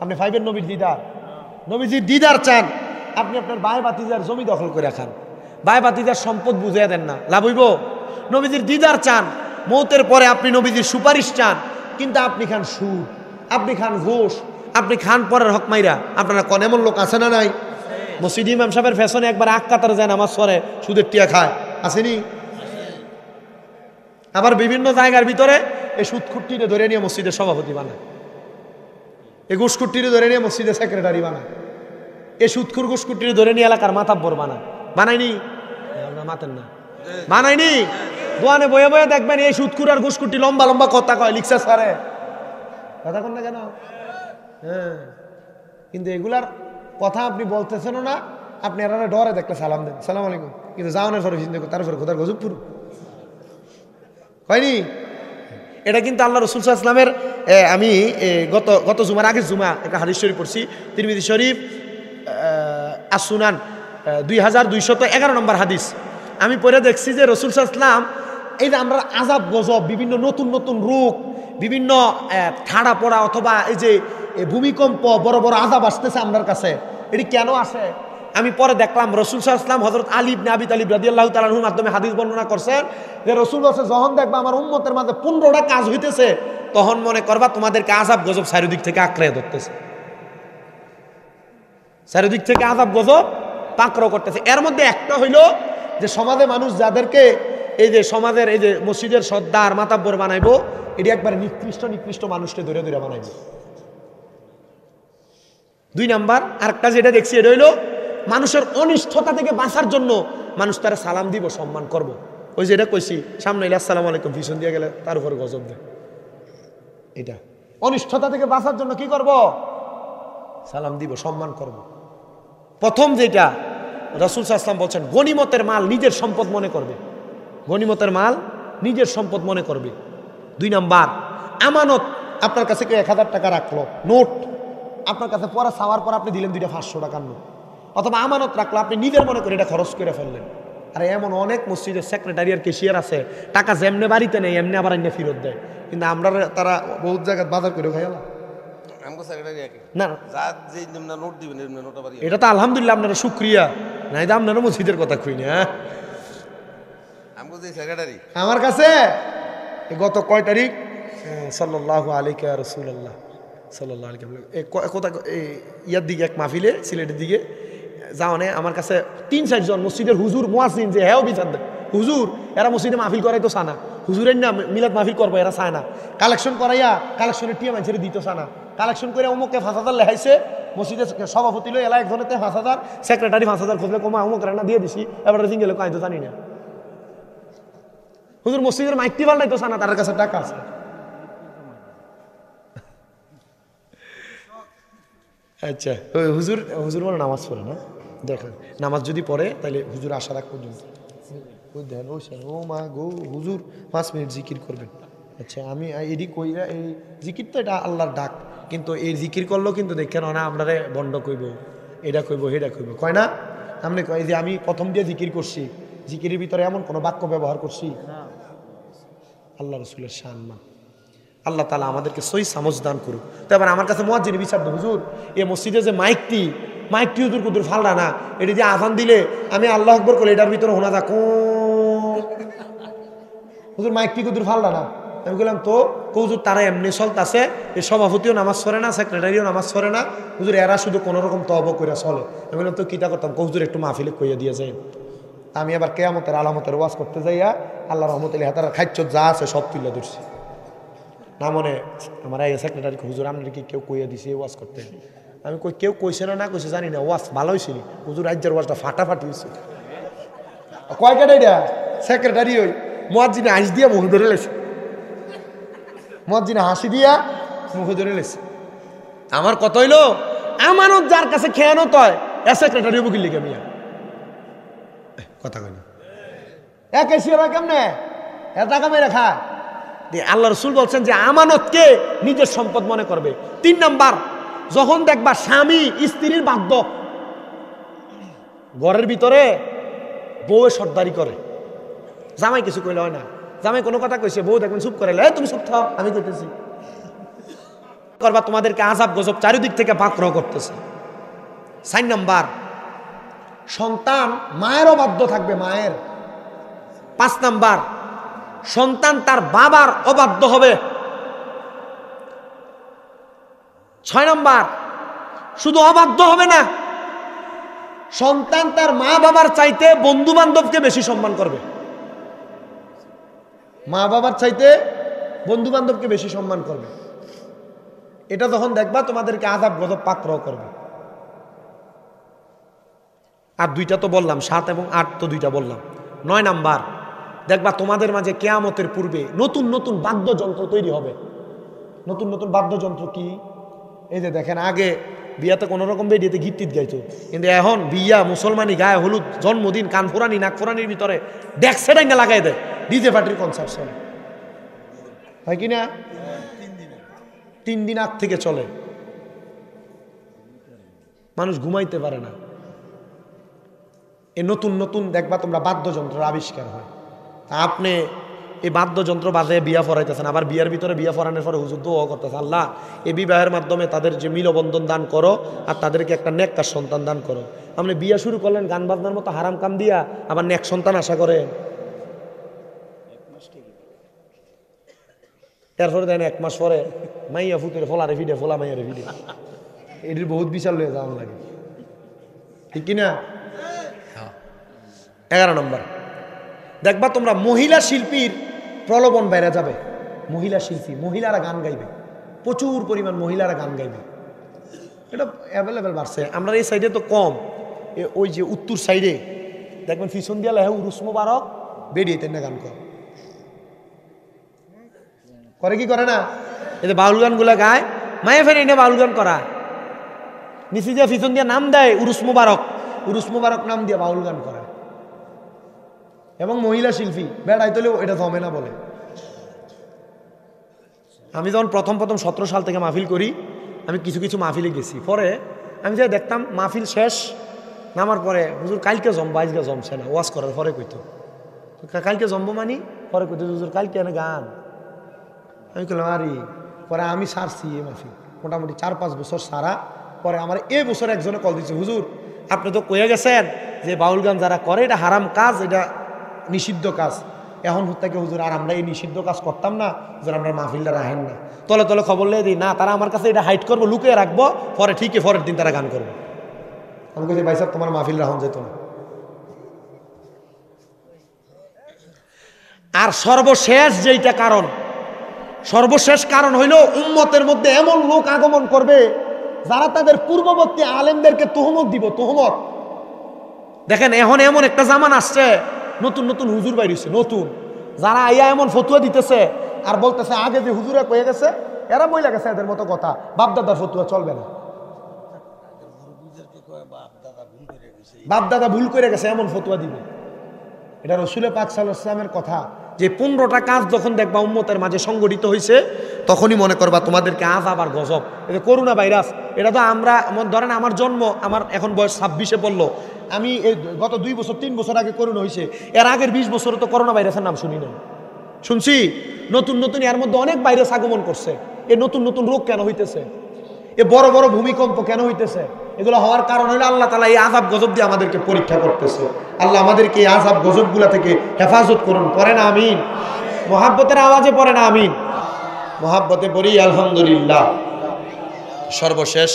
আপনি পাইবেন নবীর দিদার? নবীজির দিদার চান, আপনি আপনার ভাই ভাতিজার জমি দখল করে খান, ভাই ভাতিজার সম্পদ বুঝিয়ে দেন না, লাভ হইব? নবীজির দিদার চান, মৌতের পরে আপনি নবীজির সুপারিশ চান, কিন্তু আপনি খান সুদ, আপনি খান ঘুষ, আপনি খান পরের হক মাইরা। আপনারা কোন এমন লোক আছে না নাই? মসজিদ ইমাম সাহেবের ফ্যাশনে একবার আগ কাতারে যায় নামাজ পড়ে, সুদের টিয়া খায়, আসেনি? আবার বিভিন্ন জায়গার ভিতরে এই সুদখুট্টিরে ধরে নিয়ে মসজিদের সভাপতি বানায়, এই ঘুষখুট্টিরে ধরে নিয়ে মসজিদের সেক্রেটারি বানায়, এই সুদখুর ঘুষখুট্টিরে ধরে নিয়ে এলাকার মাতাব্বর বানায়। বানায়নি? মাতেন না, বানায়নি? দোয়ানে বয়ে বয়ে দেখবেন এই সুদখুর আর ঘুষখুট্টি লম্বা লম্বা কথা কয়, লিখছে সারে কথা কন না কেন? হ্যাঁ, কিন্তু এগুলার কথা আপনি বলতেছেন না, আপনি এরা ডরে দেখলে সালাম দেন, সালাম আলাইকুম, কিন্তু যাওয়ানোর পরে তারপরে খোদার গজব পুরো হয়নি। এটা কিন্তু আল্লাহ রাসূল সাল্লাল্লাহু আলাইহি ওয়াসাল্লামের, আমি গত জুমার আগের জুমা একটা হাদিস শরীফ পড়ছি, তিরমিজি শরীফ আসুনান 2211 নম্বর হাদিস। আমি পড়ে দেখছি যে রাসূল সাল্লাল্লাহু আলাইহি ওয়াসাল্লাম এই যে আমরা আযাব গজব, বিভিন্ন নতুন নতুন রোগ, বিভিন্ন ঠাড়া পড়া অথবা এই যে ভূমিকম্প, বড় বড় আযাব আসতেছে আপনার কাছে, এটি কেন আসে? আমি পরে দেখলাম রাসূল সাল্লাল্লাহু আলাইহি ওয়াসাল্লাম হযরত আলী ইবনে আবি তালিব রাদিয়াল্লাহু তাআলা আনহুর মাধ্যমে হাদিস বর্ণনা করছেন যে রাসূল বলেছে, যখন দেখবা আমার উম্মতের মাঝে 15টা কাজ হইতেছে, তখন মনে করবা তোমাদেরকে আযাব গজব চারিদিক থেকে আঁকড়ে ধরতেছে, চারিদিক থেকে আযাব গজব পাকড়াও করতেছে। এর মধ্যে একটা হইল যে সমাজে মানুষ যাদেরকে এই যে সমাজের এই যে মসজিদের সর্দার মাতাব্বর বানাইবো, এটি একবার নিকৃষ্ট মানুষকে ধরে ধরে বানাইবো। 2 নাম্বার আরেকটা যেটা দেখছি, এটা হইল মানুষের অনিষ্ঠতা থেকে বাঁচার জন্য মানুষ তারা সালাম দিব, সম্মান করব। ওই যেটা কইছি, সামনে এলে আসসালামু আলাইকুম, পিছন দিয়ে গেলে তার উপর গজব দেয়। এটা অনিষ্ঠতা থেকে বাঁচার জন্য কি করব? সালাম দিব, সম্মান করব। প্রথম যেটা রাসূল সাল্লাল্লাহু আলাইহি ওয়াসাল্লাম বলছেন, গনিমতের মাল নিজের সম্পদ মনে করবে, গনিমতের মাল নিজের সম্পদ মনে করবে। 2 নাম্বার আমানত, আপনার কাছে কেউ 1000 টাকা রাখলো নোট, আপনার কাছে পরে চাওয়ার পর আপনি দিলেন 2টা 500 টাকার নোট, অথবা আমানত রাখলো, আপনি নিজের মনে করে এটা খরচ করে ফেললেন। আর এমন অনেক মসজিদের সেক্রেটারি আর ক্যাশিয়ার আছে, টাকা যেমনে বাড়িতে নেই এমনি আবার এনে ফেরত দেয়, কিন্তু আমরা তারা বহুত জায়গায় বাজার করে খাইলা না। এটা তো আলহামদুলিল্লাহ আপনারা শুক্রিয়া, নাই তো আপনারা মসজিদের কথা কই না। আমার কাছে গত কয় তারিখ সাল্লাল্লাহু আলাইহি ওয়া রাসূলুল্লাহ সাল্লাল্লাহু আলাইহি কোথা ইয়ার দিকে এক মাহফিলে সিলেটের দিকে যাওয়ানে আমার কাছে 3-4 জন মসজিদের হুজুর মুয়াজ্জিন যে হ্যাঁ বিচার দেয়, হুজুর এরা মসজিদে মাহফিল করাই তো চানা, হুজুরের না মিলাদ মাহফিল করবো, এরা চায় না, কালেকশন করাইয়া কালেকশনের টিয়া মানুষের দিত চানা, কালেকশন করে অমুককে 5000 লেখাইছে, মসজিদের সভাপতি লো এলা একজনেতে 5000, সেক্রেটারি 5000 খুঁজলে কমা অমুক রান্না দিয়ে দিছি, এবার জিঙ্গেলে কাই তো জানি না। হুজুর মসজিদের মাইকটি পাল্টাই তো চানা, তার কাছে টাকা আছে। আচ্ছা, হুজুর বলে নামাজ পড়ে না, দেখেন নামাজ যদি পড়ে তাহলে হুজুর আসার আগ পর্যন্ত ও মা গো হুজুর 5 মিনিট জিকির করবেন। আচ্ছা, আমি এডি কইরা এই জিকির তো এটা আল্লাহর ডাক, কিন্তু এই জিকির করলেও কিন্তু দেখেন না আপনারে বন্ড কইব, এটা কইব হেটা কইব, কয় না? আপনি কয় যে আমি প্রথম দিয়ে জিকির করছি, জিকিরের ভিতরে এমন কোনো বাক্য ব্যবহার করছি? আল্লাহ রাসূলের সম্মান। আল্লাহ তাআলা আমাদেরকে সহি সমঝ দান করুক। তো এবার আমার কাছে মুয়াজ্জিন বিচার দেন, হুজুর এই মসজিদে যে মাইকটি হুজুর কুদুর ফালরা না, এটি যে আজান দিলে আমি আল্লাহু আকবার করি, এটার ভিতরে শোনা যা হুজুর মাইকটি কুদুর ফালরা না। আমি বললাম তো হুজুর তারা এমনি চলতেছে, এই সভাপতিও নামাজ পড়ে না, সেক্রেটারিও নামাজ পড়ে না, হুজুর এরা শুধু কোনো রকম তওবা করে চলে। আমি বললাম তো কিতা করতাম, হুজুর একটু মাহফিলে কইয়া দিয়ে যায়। আমি আবার কিয়ামতের আলামতের ওয়াজ করতে যাইয়া আল্লাহ রহমতুল্লাহ হাতার খাদ্য যা আছে সব তুলে ধরছি না, মনে আমার এই সেক্রেটারি হুজুর আপনার কি কেউ কইয়া দিছে ওয়াজ করতে? আমি কই কেউ কইছে না কইছে জানি না, ওয়াজ ভালো হয়েছিল হুজুর, রাজ্যের ওয়াজটা ফাটাফাটি হয়েছে। কয় কেটা সেক্রেটারি ওই মুয়াজ্জিনে হাসি দিয়া মুখ ধরে লেছে, মুয়াজ্জিনে হাসি দিয়া মুখ ধরে লেছে। আমার কত হইলো আমানত যার কাছে খেয়ানত হয় এ সেক্রেটারি বুকির লিখে মিয়া কথা কই না এক এসিরা কেমনে এ টাকা মেরে খায়। আল্লাহ রসুল বলছেন যে আমানতকে নিজের সম্পদ মনে করবে। 3 নাম্বার, যখন দেখবা স্বামী স্ত্রীর বাধ্য, ঘরের ভিতরে বউয়ে সর্দারি করে, জামাই কিছু কইলে হয় না, জামাই কোনো কথা কইছে বউ দেখবেন চুপ করে, তুমি চুপ থাও আমি কইতেছি করবা, তোমাদেরকে আযাব গজব চারিদিক থেকে বাক্রহ করতেছে। 4 নাম্বার, সন্তান মায়ের অবাধ্য থাকবে, মায়ের। 5 নাম্বার, সন্তান তার বাবার অবাধ্য হবে। 6 নাম্বার, শুধু অবাধ্য হবে না, সন্তান তার মা বাবার চাইতে বন্ধু বান্ধবকে বেশি সম্মান করবে, মা বাবার চাইতে বন্ধু বান্ধবকে বেশি সম্মান করবে। এটা যখন দেখবা তোমাদেরকে আযাব গজব পাকড়াও করবে। আর 2টা তো বললাম, 7 এবং 8 তো 2টা বললাম। 9 নাম্বার, দেখবা তোমাদের মাঝে কিয়ামতের পূর্বে নতুন নতুন বাদ্যযন্ত্র তৈরি হবে। নতুন নতুন বাদ্যযন্ত্র কি? এই যে দেখেন, আগে বিয়াতে কোনো রকম বেডিয়েতে গীত টিত গাইতো, কিন্তু এখন বিয়া মুসলমানি গায়ে হলুদ, জন্মদিন, কান ফোরানি, নাক ফোরানির ভিতরে ডেক্সে ডাঙ্গা লাগাই দেয়, ডিজে পার্টির কনসার্ট চলে, হয় কি না? 3 দিন আগ থেকে চলে, মানুষ ঘুমাইতে পারে না। এই নতুন নতুন দেখবা তোমরা বাদ্যযন্ত্রের আবিষ্কার হয়। আপনি এই বাদ্যযন্ত্র বাজায় বিয়া ফরাইতেছেন, আবার বিয়ার ভিতরে বিয়া ফরানোর পরে হুজুর দোয়া করতেছে, আল্লাহ এই বিবাহের মাধ্যমে তাদের যে মিলবন্ধন দান করো আর তাদেরকে একটা নেককার সন্তান দান করো। আপনি বিয়া শুরু করলেন গান বাজনার মতো হারাম কাম দিয়া, আবার নেক সন্তান আশা করেন। এরপরে দেন 1 মাস পরে মাইয়া ফুতুরে ফোলারে ফিডে, ফোলা মাইয়ারে ফিডে, এটির বহুত বিশাল হয়ে যাওয়া লাগে, ঠিক কিনা? 11 নম্বর, দেখবা তোমরা মহিলা শিল্পীর প্রলোভন বেড়ে যাবে। মহিলা শিল্পী, মহিলারা গান গাইবে, প্রচুর পরিমাণ মহিলারা গান গাইবে, এটা অ্যাভেলেবেল বাড়ছে। আমরা এই সাইডে তো কম, ওই যে উত্তর সাইডে দেখবেন পিছন দিয়া লেহে উরুস মোবারক বেরিয়ে তেন গান করে কি করে না? এই যে বাউল গানগুলা গায়, মায়ে ফেরে এনে বাউল গান করা, নিচে দিয়ে পিছন দিয়া নাম দেয় উরুস মোবারক, উরুস মোবারক নাম দিয়ে বাউল গান করে। এবং মহিলা শিল্পী বেড়াই তোলেও এটা জমে না বলে। আমি যখন প্রথম 17 সাল থেকে মাহফিল করি, আমি কিছু কিছু মাহফিলে গেছি, পরে আমি যে দেখতাম মাহফিল শেষ নামার পরে হুজুর কালকে জমবো, আজকে জমছে না, ওয়াজ করার পরে কইতো কালকে জমবো মানি, পরে কইতো হুজুর কালকে এনে গান। আমি বললাম আরে, পরে আমি সারছি এই মাহফিল মোটামুটি 4-5 বছর সারা। পরে আমার এই বছর একজনে কল দিচ্ছে, হুজুর আপনি তো কয়ে গেছেন যে বাউল গান যারা করে এটা হারাম কাজ, এটা নিষিদ্ধ কাজ, এখন থেকে হুজুর আর আমরা এই নিষিদ্ধ কাজ করতাম না, হুজুর আমরা মাহফিলটা রাখেন না। তলে তলে খবর লিয়ে দিই না, তারা আমার কাছে এটা হাইড করবো, লুকিয়ে রাখবো, পরে ঠিকই পরের দিন তারা গান করবে। আমি বলছি ভাই সাহেব তোমার মাহফিল রাখুন যেত না। আর সর্বশেষ যেইটা কারণ, সর্বশেষ কারণ হইল উম্মতের মধ্যে এমন লোক আগমন করবে যারা তাদের পূর্ববর্তী আলেমদেরকে তুহমত দিব, তুহমত। দেখেন এখন এমন একটা জামান আসছে, নতুন নতুন হুজুর বাইরেছে, নতুন যারা আইয়া এমন ফতুয়া দিতেছে আর বলতেছে আগে যে হুজুরা কয়ে গেছে এরা বইলা গেছে, এদের মতো কথা, বাপদাদার ফতুয়া চলবে না, বাপদাদা ভুল করে গেছে এমন ফতুয়া দিবে। এটা রাসূল পাক সাল্লাল্লাহু আলাইহি ওয়াসাল্লামের কথা যে 15টা কাজ যখন দেখবা উম্মতের মাঝে সংগঠিত হয়েছে, তখনই মনে করবা তোমাদেরকে আযাব আর গজব। এটা করোনা ভাইরাস, এটা তো আমরা ধরেন আমার জন্ম, আমার এখন বয়স 26-এ পড়লো, আমি এই গত 2 বছর 3 বছর আগে করোনা হয়েছে, এর আগের 20 বছরে তো করোনা ভাইরাসের নাম শুনি না, শুনছি নতুন নতুন এর মধ্যে অনেক ভাইরাস আগমন করছে। এ নতুন নতুন রোগ কেন হইতেছে, এ বড় বড় ভূমিকম্প কেন হইতেছে? এগুলো হওয়ার কারণ হলো আল্লাহ তাআলা এই আযাব গজব দিয়ে আমাদেরকে পরীক্ষা করতেছে। আল্লাহ আমাদেরকে এই আযাব গজবগুলা থেকে হেফাজত করুন, পড়ে না আমিন। মুহাব্বতের আওয়াজে পড়ে না আমিন, মুহাব্বতে পড়ি আলহামদুলিল্লাহ। সর্বশেষ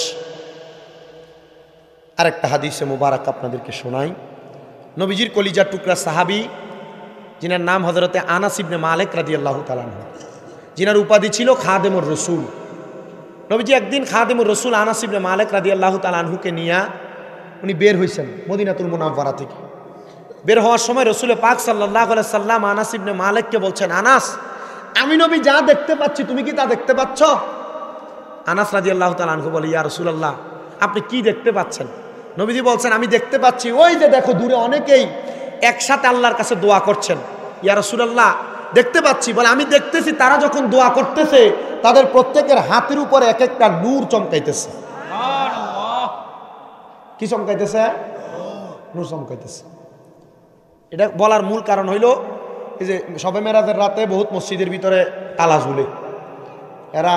আরেকটা হাদিসে মুবারক আপনাদেরকে শোনাই। নবীজির কলিজার টুকরা সাহাবী যিনার নাম হযরতে আনাস ইবনে মালিক রাদিয়াল্লাহু তাআলা আনহু, যিনার উপাধি ছিল খাদেমুর রাসূল। নবীজি একদিন খাদেমুর রাসূল আনাস ইবনে মালিক রাদিয়াল্লাহু তাআলা আনহুকে নিয়ে উনি বের হইছেন মদিনাতুল মুনাওয়ারা থেকে। বের হওয়ার সময় রাসূল পাক সাল্লাল্লাহু আলাইহি সাল্লাম আনাস ইবনে মালিককে বলছেন, আনাস আমি নবী যা দেখতে পাচ্ছি তুমি কি তা দেখতে পাচ্ছ? আনাস রাদিয়াল্লাহু তাআলা আনহু বলে, ইয়া রাসূলুল্লাহ আপনি কি দেখতে পাচ্ছেন? নবীজি বলছেন, আমি দেখতে পাচ্ছি ওই যে দেখো দূরে অনেকেই একসাথে আল্লাহর কাছে দোয়া করছেন। ইয়া রাসূলুল্লাহ, দেখতে পাচ্ছি। বলে, আমি দেখতেছি তারা যখন দোয়া করতেছে তাদের প্রত্যেকের হাতের উপরে এক একটা নূর চমকাইতেছে। কি চমকাইতেছে? নূর চমকাইতেছে। এটা বলার মূল কারণ হইল, এই যে শবে মেরাজের রাতে বহুত মসজিদের ভিতরে তালা ঝুলে, এরা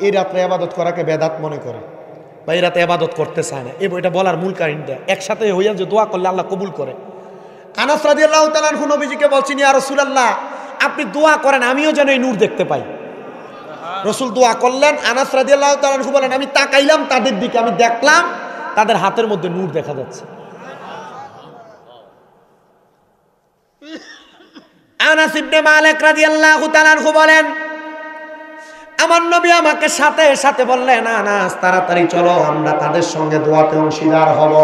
এই রাত্রে ইবাদত করাকে বেদাত মনে করে বা এই রাতে ইবাদত করতে চায় না। এটা বলার মূল কারণটা, একসাথে হইয়া যে দোয়া করলে আল্লাহ কবুল করে। আনাস রাদিয়াল্লাহু তাআলা আনহু নবীজিকে বলছেন, ইয়া রাসূলুল্লাহ, আপনি দোয়া করেন, আমিও যেন এই নূর দেখতে পাই। রাসূল দোয়া করলেন। আনাস রাদিয়াল্লাহু তাআলা আনহু বলেন, আমি তাকাইলাম তাদের দিকে, আমি দেখলাম তাদের হাতের মধ্যে নূর দেখা যাচ্ছে। আনাস ইবনে মালিক রাদিয়াল্লাহু তাআলা আনহু বলেন, আমার নবী আমাকে সাথে সাথে বললেন, আনাস তাড়াতাড়ি চলো, আমরা তাদের সঙ্গে দোয়াতে অংশীদার হব।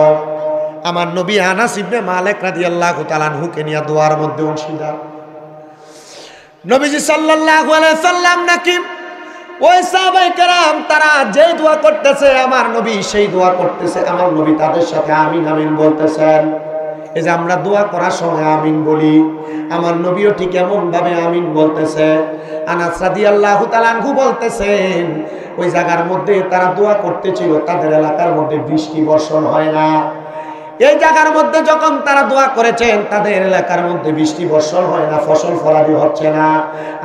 আমার নবী আনাস ইবনে মালিক রাদিয়াল্লাহু তাআলা আনহুকে নিয়ে দোয়ার মধ্যে অংশীদার। নবীজি সাল্লাল্লাহু আলাইহি সাল্লাম নাকি ওই সাহাবায়ে কেরাম তারা যে দোয়া করতেছে আমার নবী সেই দোয়া করতেছে, আমার নবী তাদের সাথে আমিন আমিন বলতেছেন। এই যে আমরা দোয়া করার সময় আমিন বলি, আমার নবীও ঠিক এমন ভাবে আমিন বলতেছে। আনাস রাদিয়াল্লাহু তাআলা আনহু বলতেছেন, ওই জায়গার মধ্যে তারা দোয়া করতেছিল, তাদের এলাকার মধ্যে বৃষ্টি বর্ষণ হয় না। এই জায়গার মধ্যে যখন তারা দোয়া করেছেন, তাদের এলাকার মধ্যে বৃষ্টি বর্ষণ হয় না, ফসল ফলাদি হচ্ছে না।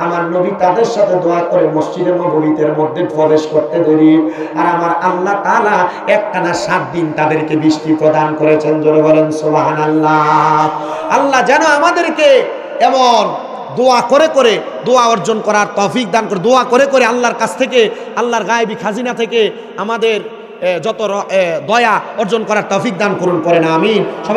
আমার নবী তাদের সাথে দোয়া করে মসজিদের নববীতের মধ্যে প্রবেশ করতে দেরি, আর আমার আল্লাহ তাআলা একটানা 7 দিন তাদেরকে বৃষ্টি প্রদান করেছেন। জোরে বলেন সুবহানাল্লাহ। আল্লাহ যেন আমাদেরকে এমন দোয়া করে করে দোয়া অর্জন করার তৌফিক দান করে, দোয়া করে করে আল্লাহর কাছ থেকে, আল্লাহর গায়েবী খাজিনা থেকে আমাদের যত দয়া অর্জন করার তৌফিক দান করুন, করেন আমিন।